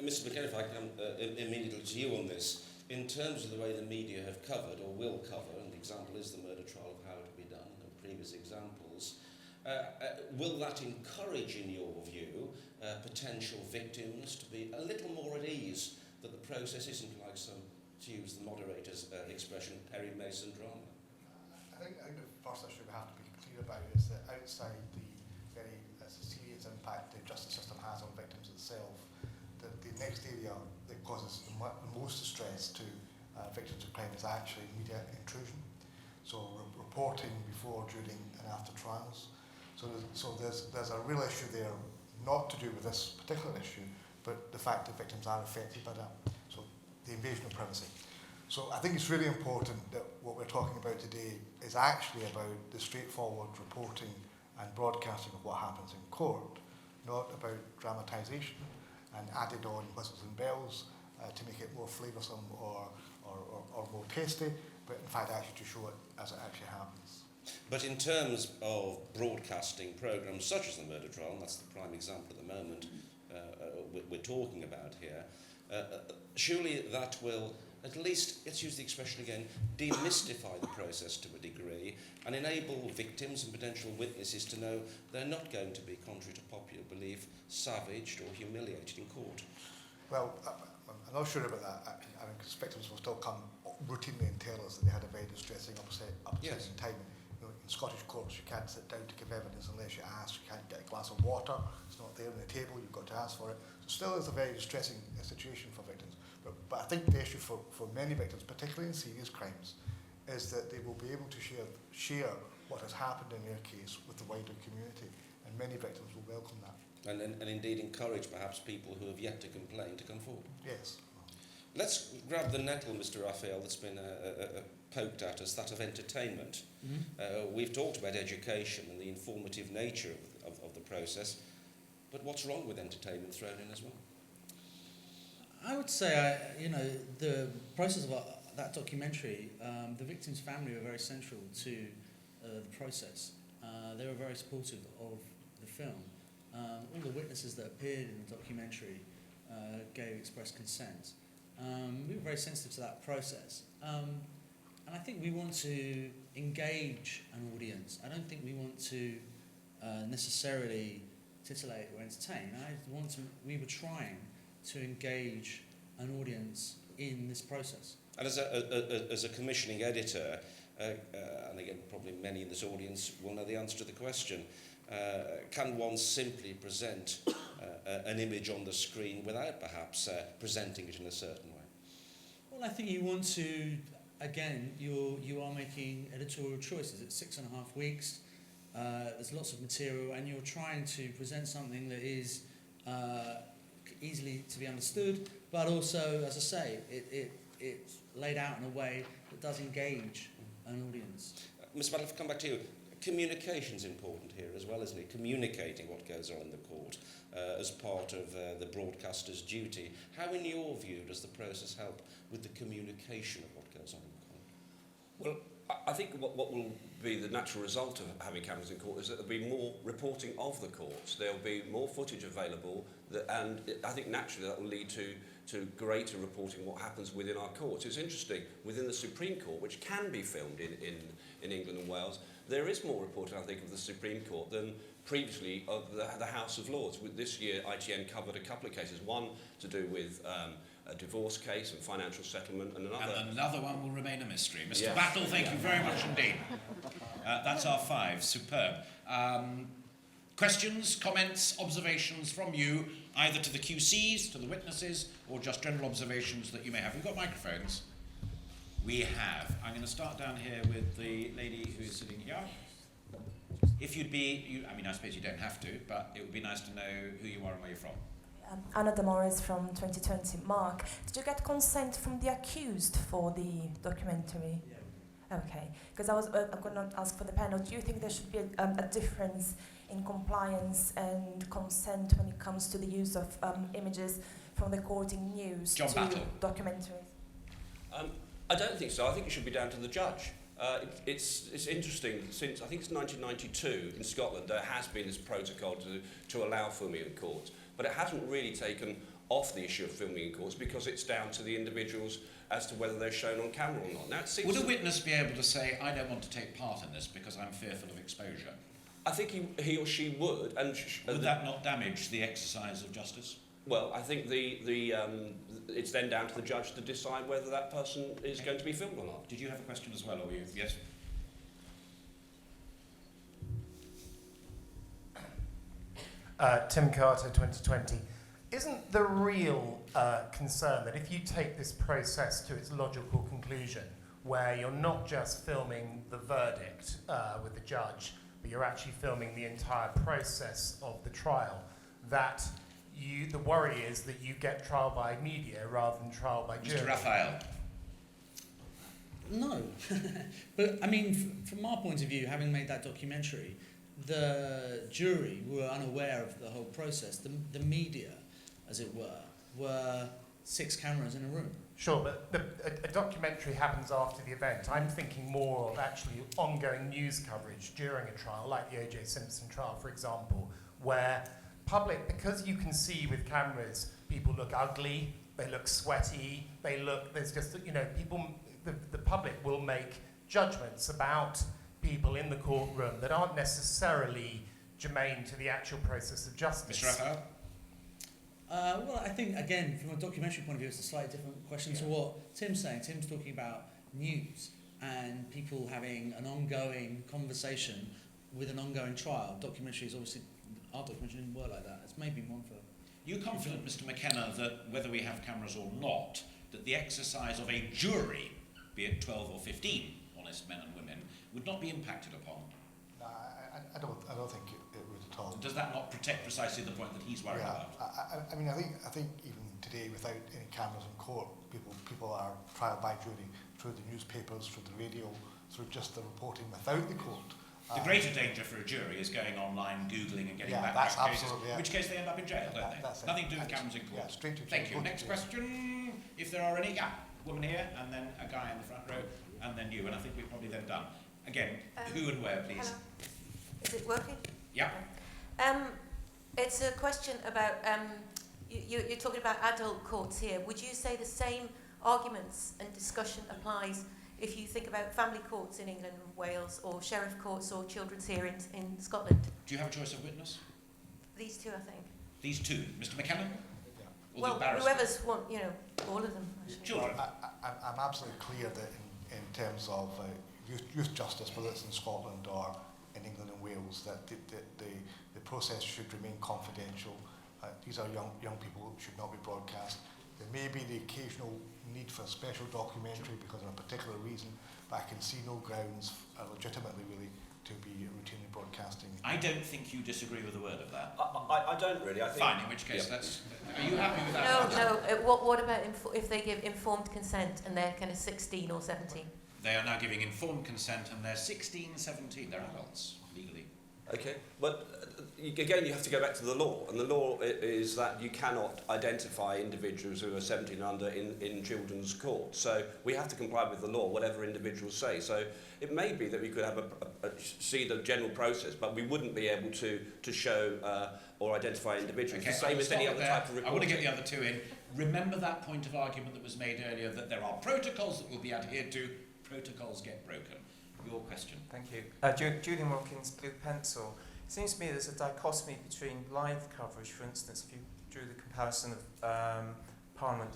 [SPEAKER 14] Mr. McKenna, if I come immediately to you on this, in terms of the way the media have covered or will cover, and the example is the murder trial of how it will be done, and previous examples, will that encourage, in your view, potential victims to be a little more at ease that the process isn't like some, to use the moderator's expression, Perry Mason drama?
[SPEAKER 11] I think the first issue we have to be clear about is that outside the very serious impact the justice system has on victims itself, the next area that causes the most distress to victims of crime is actually media intrusion. So reporting before, during and after trials. So there's a real issue there, not to do with this particular issue, but the fact that victims are affected by that. So the invasion of privacy. So I think it's really important that what we're talking about today is actually about the straightforward reporting and broadcasting of what happens in court, not about dramatisation and added on whistles and bells to make it more flavoursome or more tasty, but in fact actually to show it as it actually happens.
[SPEAKER 14] But in terms of broadcasting programmes such as the murder trial, and that's the prime example at the moment we're talking about here, surely that will, at least, let's use the expression again, demystify the process to a degree and enable victims and potential witnesses to know they're not going to be, contrary to popular belief, savaged or humiliated in court.
[SPEAKER 11] Well, I'm not sure about that. I mean, because victims will still come routinely and tell us that they had a very distressing, upsetting time. You know, in Scottish courts, you can't sit down to give evidence unless you ask. You can't get a glass of water. It's not there on the table. You've got to ask for it. So still is a very distressing situation for victims. But I think the issue for many victims, particularly in serious crimes, is that they will be able to share what has happened in their case with the wider community. And many victims will welcome that.
[SPEAKER 14] And indeed encourage perhaps people who have yet to complain to come forward.
[SPEAKER 11] Yes.
[SPEAKER 14] Let's grab the nettle, Mr. Raphael, that's been poked at us, that of entertainment. Mm-hmm. We've talked about education and the informative nature of the process, but what's wrong with entertainment thrown in as well?
[SPEAKER 12] I would say, the process of that documentary, the victim's family were very central to the process. They were very supportive of the film. All the witnesses that appeared in the documentary gave express consent. We were very sensitive to that process. And I think we want to engage an audience. I don't think we want to necessarily titillate or entertain. We were trying to engage an audience in this process.
[SPEAKER 14] And as a commissioning editor, and again, probably many in this audience will know the answer to the question, can one simply present an image on the screen without perhaps presenting it in a certain way?
[SPEAKER 12] Well, I think you want to, again, you are making editorial choices. It's 6.5 weeks, there's lots of material, and you're trying to present something that is easily to be understood, but also, as I say, it's laid out in a way that does engage an audience.
[SPEAKER 14] Mr. Battle, if I come back to you, communication's important here as well, isn't it? Communicating what goes on in the court as part of the broadcaster's duty. How, in your view, does the process help with the communication of what goes on in the court?
[SPEAKER 13] Well, I think what will be the natural result of having cameras in court is that there'll be more reporting of the courts. There'll be more footage available, and I think naturally that will lead to greater reporting what happens within our courts. It's interesting, within the Supreme Court, which can be filmed in England and Wales, there is more reporting, I think, of the Supreme Court than previously of the House of Lords. This year, ITN covered a couple of cases, one to do with a divorce case and financial settlement, and another...
[SPEAKER 1] And another one will remain a mystery. Mr.
[SPEAKER 13] Yes.
[SPEAKER 1] Battle, thank you very much indeed. That's our 5. Superb. Questions, comments, observations from you, either to the QCs, to the witnesses, or just general observations that you may have. We've got microphones. We have. I'm going to start down here with the lady who is sitting here. If you'd be, I suppose you don't have to, but it would be nice to know who you are and where you're from.
[SPEAKER 2] Anna De Morris from 2020. Mark, did you get consent from the accused for the documentary? Yeah. Okay, because I'm going to ask for the panel, do you think there should be a difference in compliance and consent when it comes to the use of images from the court in news
[SPEAKER 1] John
[SPEAKER 2] to
[SPEAKER 1] Battle.
[SPEAKER 2] documentaries?
[SPEAKER 13] I don't think so. I think it should be down to the judge. It's interesting, since I think it's 1992 in Scotland, there has been this protocol to allow filming in courts, but it hasn't really taken off the issue of filming in courts because it's down to the individuals as to whether they're shown on camera or not. Now, it seems
[SPEAKER 1] would a witness be able to say, I don't want to take part in this because I'm fearful of exposure?
[SPEAKER 13] I think he or she would. And
[SPEAKER 1] would that not damage the exercise of justice?
[SPEAKER 13] Well, I think it's then down to the judge to decide whether that person is going to be filmed or not.
[SPEAKER 1] Did you have a question as well, or you? Yes?
[SPEAKER 4] Tim Carter, 2020. Isn't the real concern that if you take this process to its logical conclusion, where you're not just filming the verdict with the judge, but you're actually filming the entire process of the trial, that the worry is that you get trial by media rather than trial by jury?
[SPEAKER 1] Mr. Raphael.
[SPEAKER 12] No. But, I mean, from our point of view, having made that documentary, the jury were unaware of the whole process. The media, as it were 6 cameras in a room.
[SPEAKER 4] Sure, but a documentary happens after the event. I'm thinking more of actually ongoing news coverage during a trial, like the O.J. Simpson trial, for example, where public, because you can see with cameras, people look ugly, they look sweaty, there's just, people, the public will make judgments about people in the courtroom that aren't necessarily germane to the actual process of justice.
[SPEAKER 1] Mr. Raphael?
[SPEAKER 12] Well, I think, again, from a documentary point of view, it's a slightly different question to what Tim's saying. Tim's talking about news and people having an ongoing conversation with an ongoing trial. Documentary is obviously, our documentary didn't work like that. It's maybe one for...
[SPEAKER 1] Are you confident, Mr. McKenna, that whether we have cameras or not, that the exercise of a jury, be it 12 or 15 honest men and women, would not be impacted upon?
[SPEAKER 11] No, I don't think it would at all.
[SPEAKER 1] Does that not protect precisely the point that he's worried about?
[SPEAKER 11] I mean, I think even today, without any cameras in court, people are trial by jury through the newspapers, through the radio, through just the reporting without the court.
[SPEAKER 1] The greater danger for a jury is going online, Googling and getting back
[SPEAKER 11] that's
[SPEAKER 1] cases,
[SPEAKER 11] absolutely,
[SPEAKER 1] in which case they end up in jail, don't they? Nothing to do with cameras in court.
[SPEAKER 11] Yeah, straight to
[SPEAKER 1] Thank
[SPEAKER 11] jail.
[SPEAKER 1] you. Next question, if there are any. Woman here, and then a guy in the front row, and then you, and I think we're probably then done. Again, who and where, please?
[SPEAKER 6] Hello. Is it working?
[SPEAKER 1] Yeah.
[SPEAKER 6] It's a question about, you're talking about adult courts here. Would you say the same arguments and discussion applies if you think about family courts in England and Wales, or sheriff courts, or children's here in Scotland?
[SPEAKER 1] Do you have a choice of witness?
[SPEAKER 6] These two, I think.
[SPEAKER 1] These two. Mr. McKenna? Or
[SPEAKER 6] Well,
[SPEAKER 1] the barrister?
[SPEAKER 6] whoever's want, all of them. Actually.
[SPEAKER 1] Children.
[SPEAKER 11] I'm absolutely clear that in terms of youth justice, whether it's in Scotland or in England and Wales, that the process should remain confidential. These are young people who should not be broadcast. There may be the occasional need for a special documentary because of a particular reason, but I can see no grounds legitimately really to be routinely broadcasting.
[SPEAKER 1] I don't think you disagree with a word of that.
[SPEAKER 13] I don't really. I think.
[SPEAKER 1] Fine, in which case, are you happy with that?
[SPEAKER 6] No. What about if they give informed consent and they're kind of 16 or 17?
[SPEAKER 1] They are now giving informed consent and they're 16, 17. They're adults, legally.
[SPEAKER 13] Okay, but again, you have to go back to the law, and the law is that you cannot identify individuals who are 17 and under in children's court. So we have to comply with the law, whatever individuals say. So it may be that we could have see the general process, but we wouldn't be able to show or identify individuals.
[SPEAKER 1] Okay,
[SPEAKER 13] the same as any other type of reporting.
[SPEAKER 1] I want to get the other two in. Remember that point of argument that was made earlier, that there are protocols that will be adhered to. Protocols get broken. Your question.
[SPEAKER 7] Thank you. Julian Wilkins, Blue Pencil. It seems to me there's a dichotomy between live coverage, for instance, if you drew the comparison of Parliament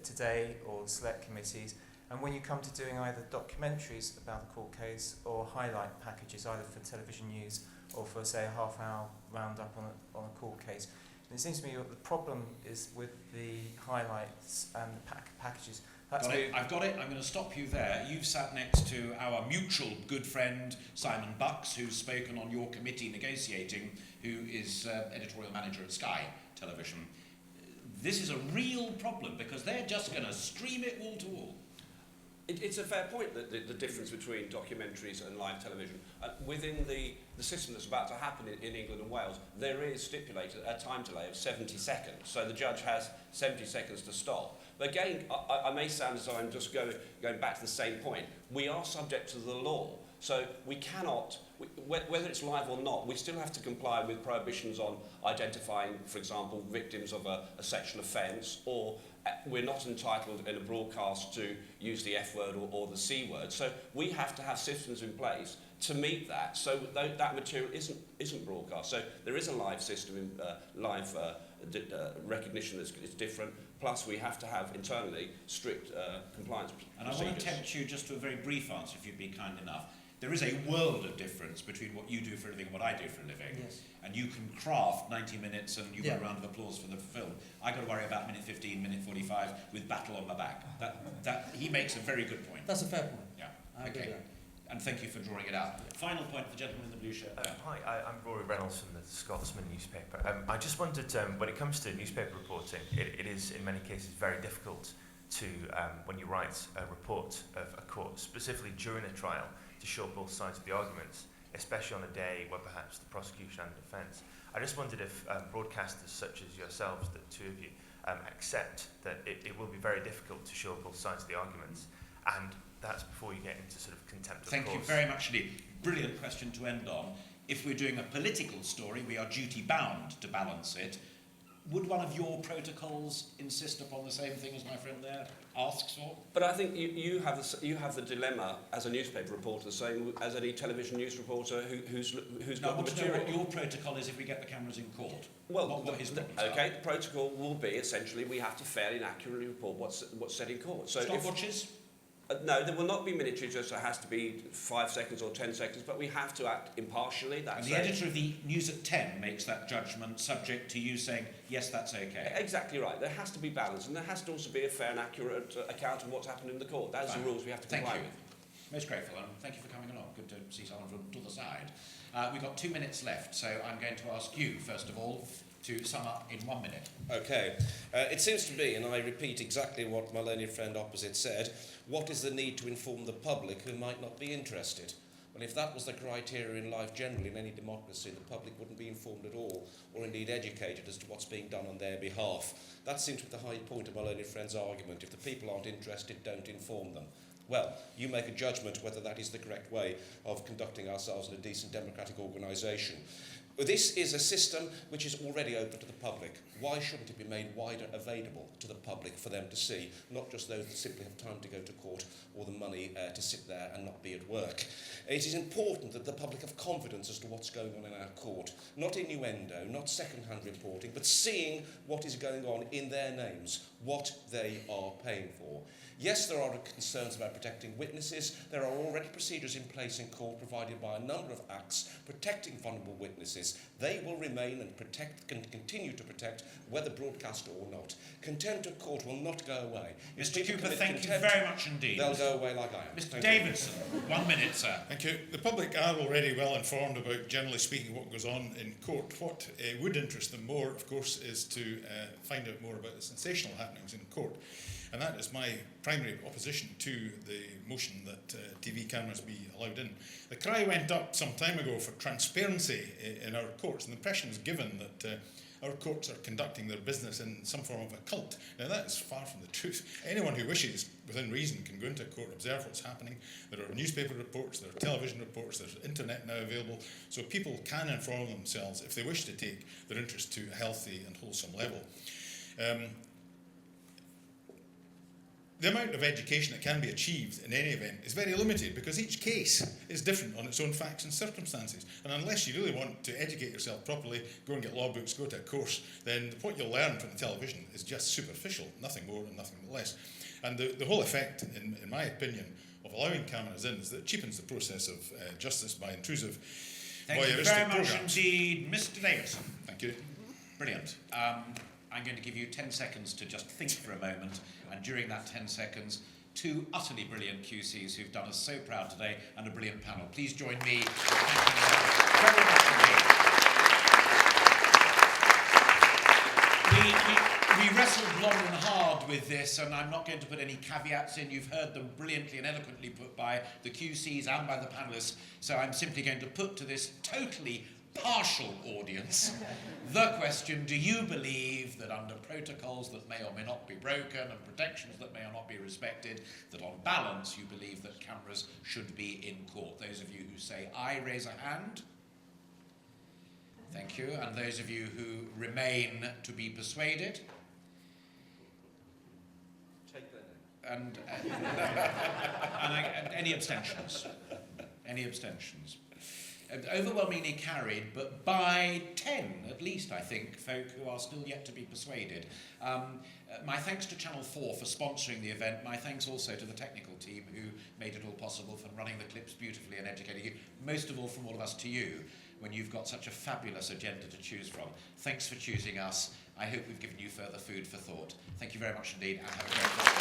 [SPEAKER 7] today or the select committees, and when you come to doing either documentaries about the court case or highlight packages, either for television news or for, say, a half-hour roundup on a court case. And it seems to me the problem is with the highlights and the packages.
[SPEAKER 1] I've got it. I'm going to stop you there. You've sat next to our mutual good friend, Simon Bucks, who's spoken on your committee negotiating, who is editorial manager at Sky Television. This is a real problem because they're just going to stream it wall to wall.
[SPEAKER 13] It's a fair point, that the difference between documentaries and live television. Within the system that's about to happen in England and Wales, there is stipulated a time delay of 70 seconds. So the judge has 70 seconds to stop. But again, I may sound as though I'm just going back to the same point. We are subject to the law. So we cannot, whether it's live or not, we still have to comply with prohibitions on identifying, for example, victims of a sexual offence, or we're not entitled in a broadcast to use the F word or the C word. So we have to have systems in place to meet that, so that material isn't broadcast. So there is a live system, live recognition is different. Plus, we have to have internally strict compliance procedures.
[SPEAKER 1] And I want to tempt you just to a very brief answer, if you'd be kind enough. There is a world of difference between what you do for a living and what I do for a living.
[SPEAKER 12] Yes.
[SPEAKER 1] And you can craft 90 minutes and you get a round of applause for the film. I got to worry about minute 15, minute 45 with battle on my back. That he makes a very good point.
[SPEAKER 12] That's a fair point.
[SPEAKER 1] Yeah.
[SPEAKER 12] I agree with that.
[SPEAKER 1] And thank you for drawing it out. Final point, the gentleman in the blue shirt.
[SPEAKER 8] Hi, I'm Rory Reynolds from the Scotsman newspaper. I just wondered, when it comes to newspaper reporting, it is in many cases very difficult to, when you write a report of a court, specifically during a trial, to show both sides of the arguments, especially on a day where perhaps the prosecution and the defence. I just wondered if broadcasters such as yourselves, the two of you, accept that it will be very difficult to show both sides of the arguments, and that's before you get into sort of contempt of
[SPEAKER 1] Thank
[SPEAKER 8] course.
[SPEAKER 1] you very much indeed. Brilliant question to end on. If we're doing a political story, we are duty-bound to balance it. Would one of your protocols insist upon the same thing as my friend there asks for?
[SPEAKER 13] But I think you have the dilemma as a newspaper reporter, the same as any television news reporter who's got the material.
[SPEAKER 1] What your protocol is if we get the cameras in court.
[SPEAKER 13] Well,
[SPEAKER 1] what his problems
[SPEAKER 13] okay,
[SPEAKER 1] are.
[SPEAKER 13] the protocol will be essentially we have to fairly and accurately report what's said in court. So
[SPEAKER 1] Stopwatches?
[SPEAKER 13] No, there will not be military judge, so it has to be 5 seconds or 10 seconds, but we have to act impartially. That's
[SPEAKER 1] And the editor of the News at 10 makes that judgment subject to you saying, yes, that's okay.
[SPEAKER 13] Exactly right. There has to be balance, and there has to also be a fair and accurate account of what's happened in the court. Those are the rules we have to comply with.
[SPEAKER 1] Most grateful, and thank you for coming along. Good to see someone from the other side. We've got 2 minutes left, so I'm going to ask you, first of all, to sum up in 1 minute.
[SPEAKER 14] Okay. It seems to be, and I repeat exactly what my learned friend opposite said, what is the need to inform the public who might not be interested? Well, if that was the criteria in life generally in any democracy, the public wouldn't be informed at all, or indeed educated as to what's being done on their behalf. That seems to be the high point of my learned friend's argument. If the people aren't interested, don't inform them. Well, you make a judgment whether that is the correct way of conducting ourselves in a decent democratic organisation. This is a system which is already open to the public. Why shouldn't it be made wider available to the public for them to see, not just those that simply have time to go to court or the money to sit there and not be at work? It is important that the public have confidence as to what's going on in our court. Not innuendo, not second-hand reporting, but seeing what is going on in their names, what they are paying for. Yes, there are concerns about protecting witnesses. There are already procedures in place in court provided by a number of acts protecting vulnerable witnesses. They will remain and continue to protect, whether broadcast or not. Contempt of court will not go away.
[SPEAKER 1] Mr. Cooper, thank you very much indeed.
[SPEAKER 14] They'll go away like I am.
[SPEAKER 1] Mr. Davidson, 1 minute, sir.
[SPEAKER 3] Thank you. The public are already well informed about, generally speaking, what goes on in court. What would interest them more, of course, is to find out more about the sensational happenings in court. And that is my primary opposition to the motion that TV cameras be allowed in. The cry went up some time ago for transparency in our courts, and the impression was given that our courts are conducting their business in some form of a cult. Now that is far from the truth. Anyone who wishes, within reason, can go into a court, observe what's happening. There are newspaper reports, there are television reports, there's internet now available, so people can inform themselves if they wish to take their interest to a healthy and wholesome level. The amount of education that can be achieved in any event is very limited because each case is different on its own facts and circumstances. And unless you really want to educate yourself properly, go and get law books, go to a course, then what you'll learn from the television is just superficial, nothing more and nothing less. And the whole effect, in my opinion, of allowing cameras in is that it cheapens the process of justice by intrusive voyeuristic
[SPEAKER 1] Thank you very much
[SPEAKER 3] programmes.
[SPEAKER 1] indeed, Mr. Davidson.
[SPEAKER 3] Thank you.
[SPEAKER 1] Brilliant. I'm going to give you 10 seconds to just think for a moment, and during that 10 seconds, 2 utterly brilliant QCs who've done us so proud today, and a brilliant panel. Please join me in thanking them very much indeed. We wrestled long and hard with this, and I'm not going to put any caveats in. You've heard them brilliantly and eloquently put by the QCs and by the panellists, so I'm simply going to put to this totally partial audience the question: do you believe that under protocols that may or may not be broken and protections that may or not be respected, that on balance you believe that cameras should be in court? Those of you who say aye, raise a hand. Thank you. And those of you who remain to be persuaded? And any abstentions? Any abstentions? Overwhelmingly carried, but by 10 at least, I think, folk who are still yet to be persuaded. My thanks to Channel 4 for sponsoring the event. My thanks also to the technical team who made it all possible, for running the clips beautifully and educating you. Most of all, from all of us to you, when you've got such a fabulous agenda to choose from. Thanks for choosing us. I hope we've given you further food for thought. Thank you very much indeed, and have a great day.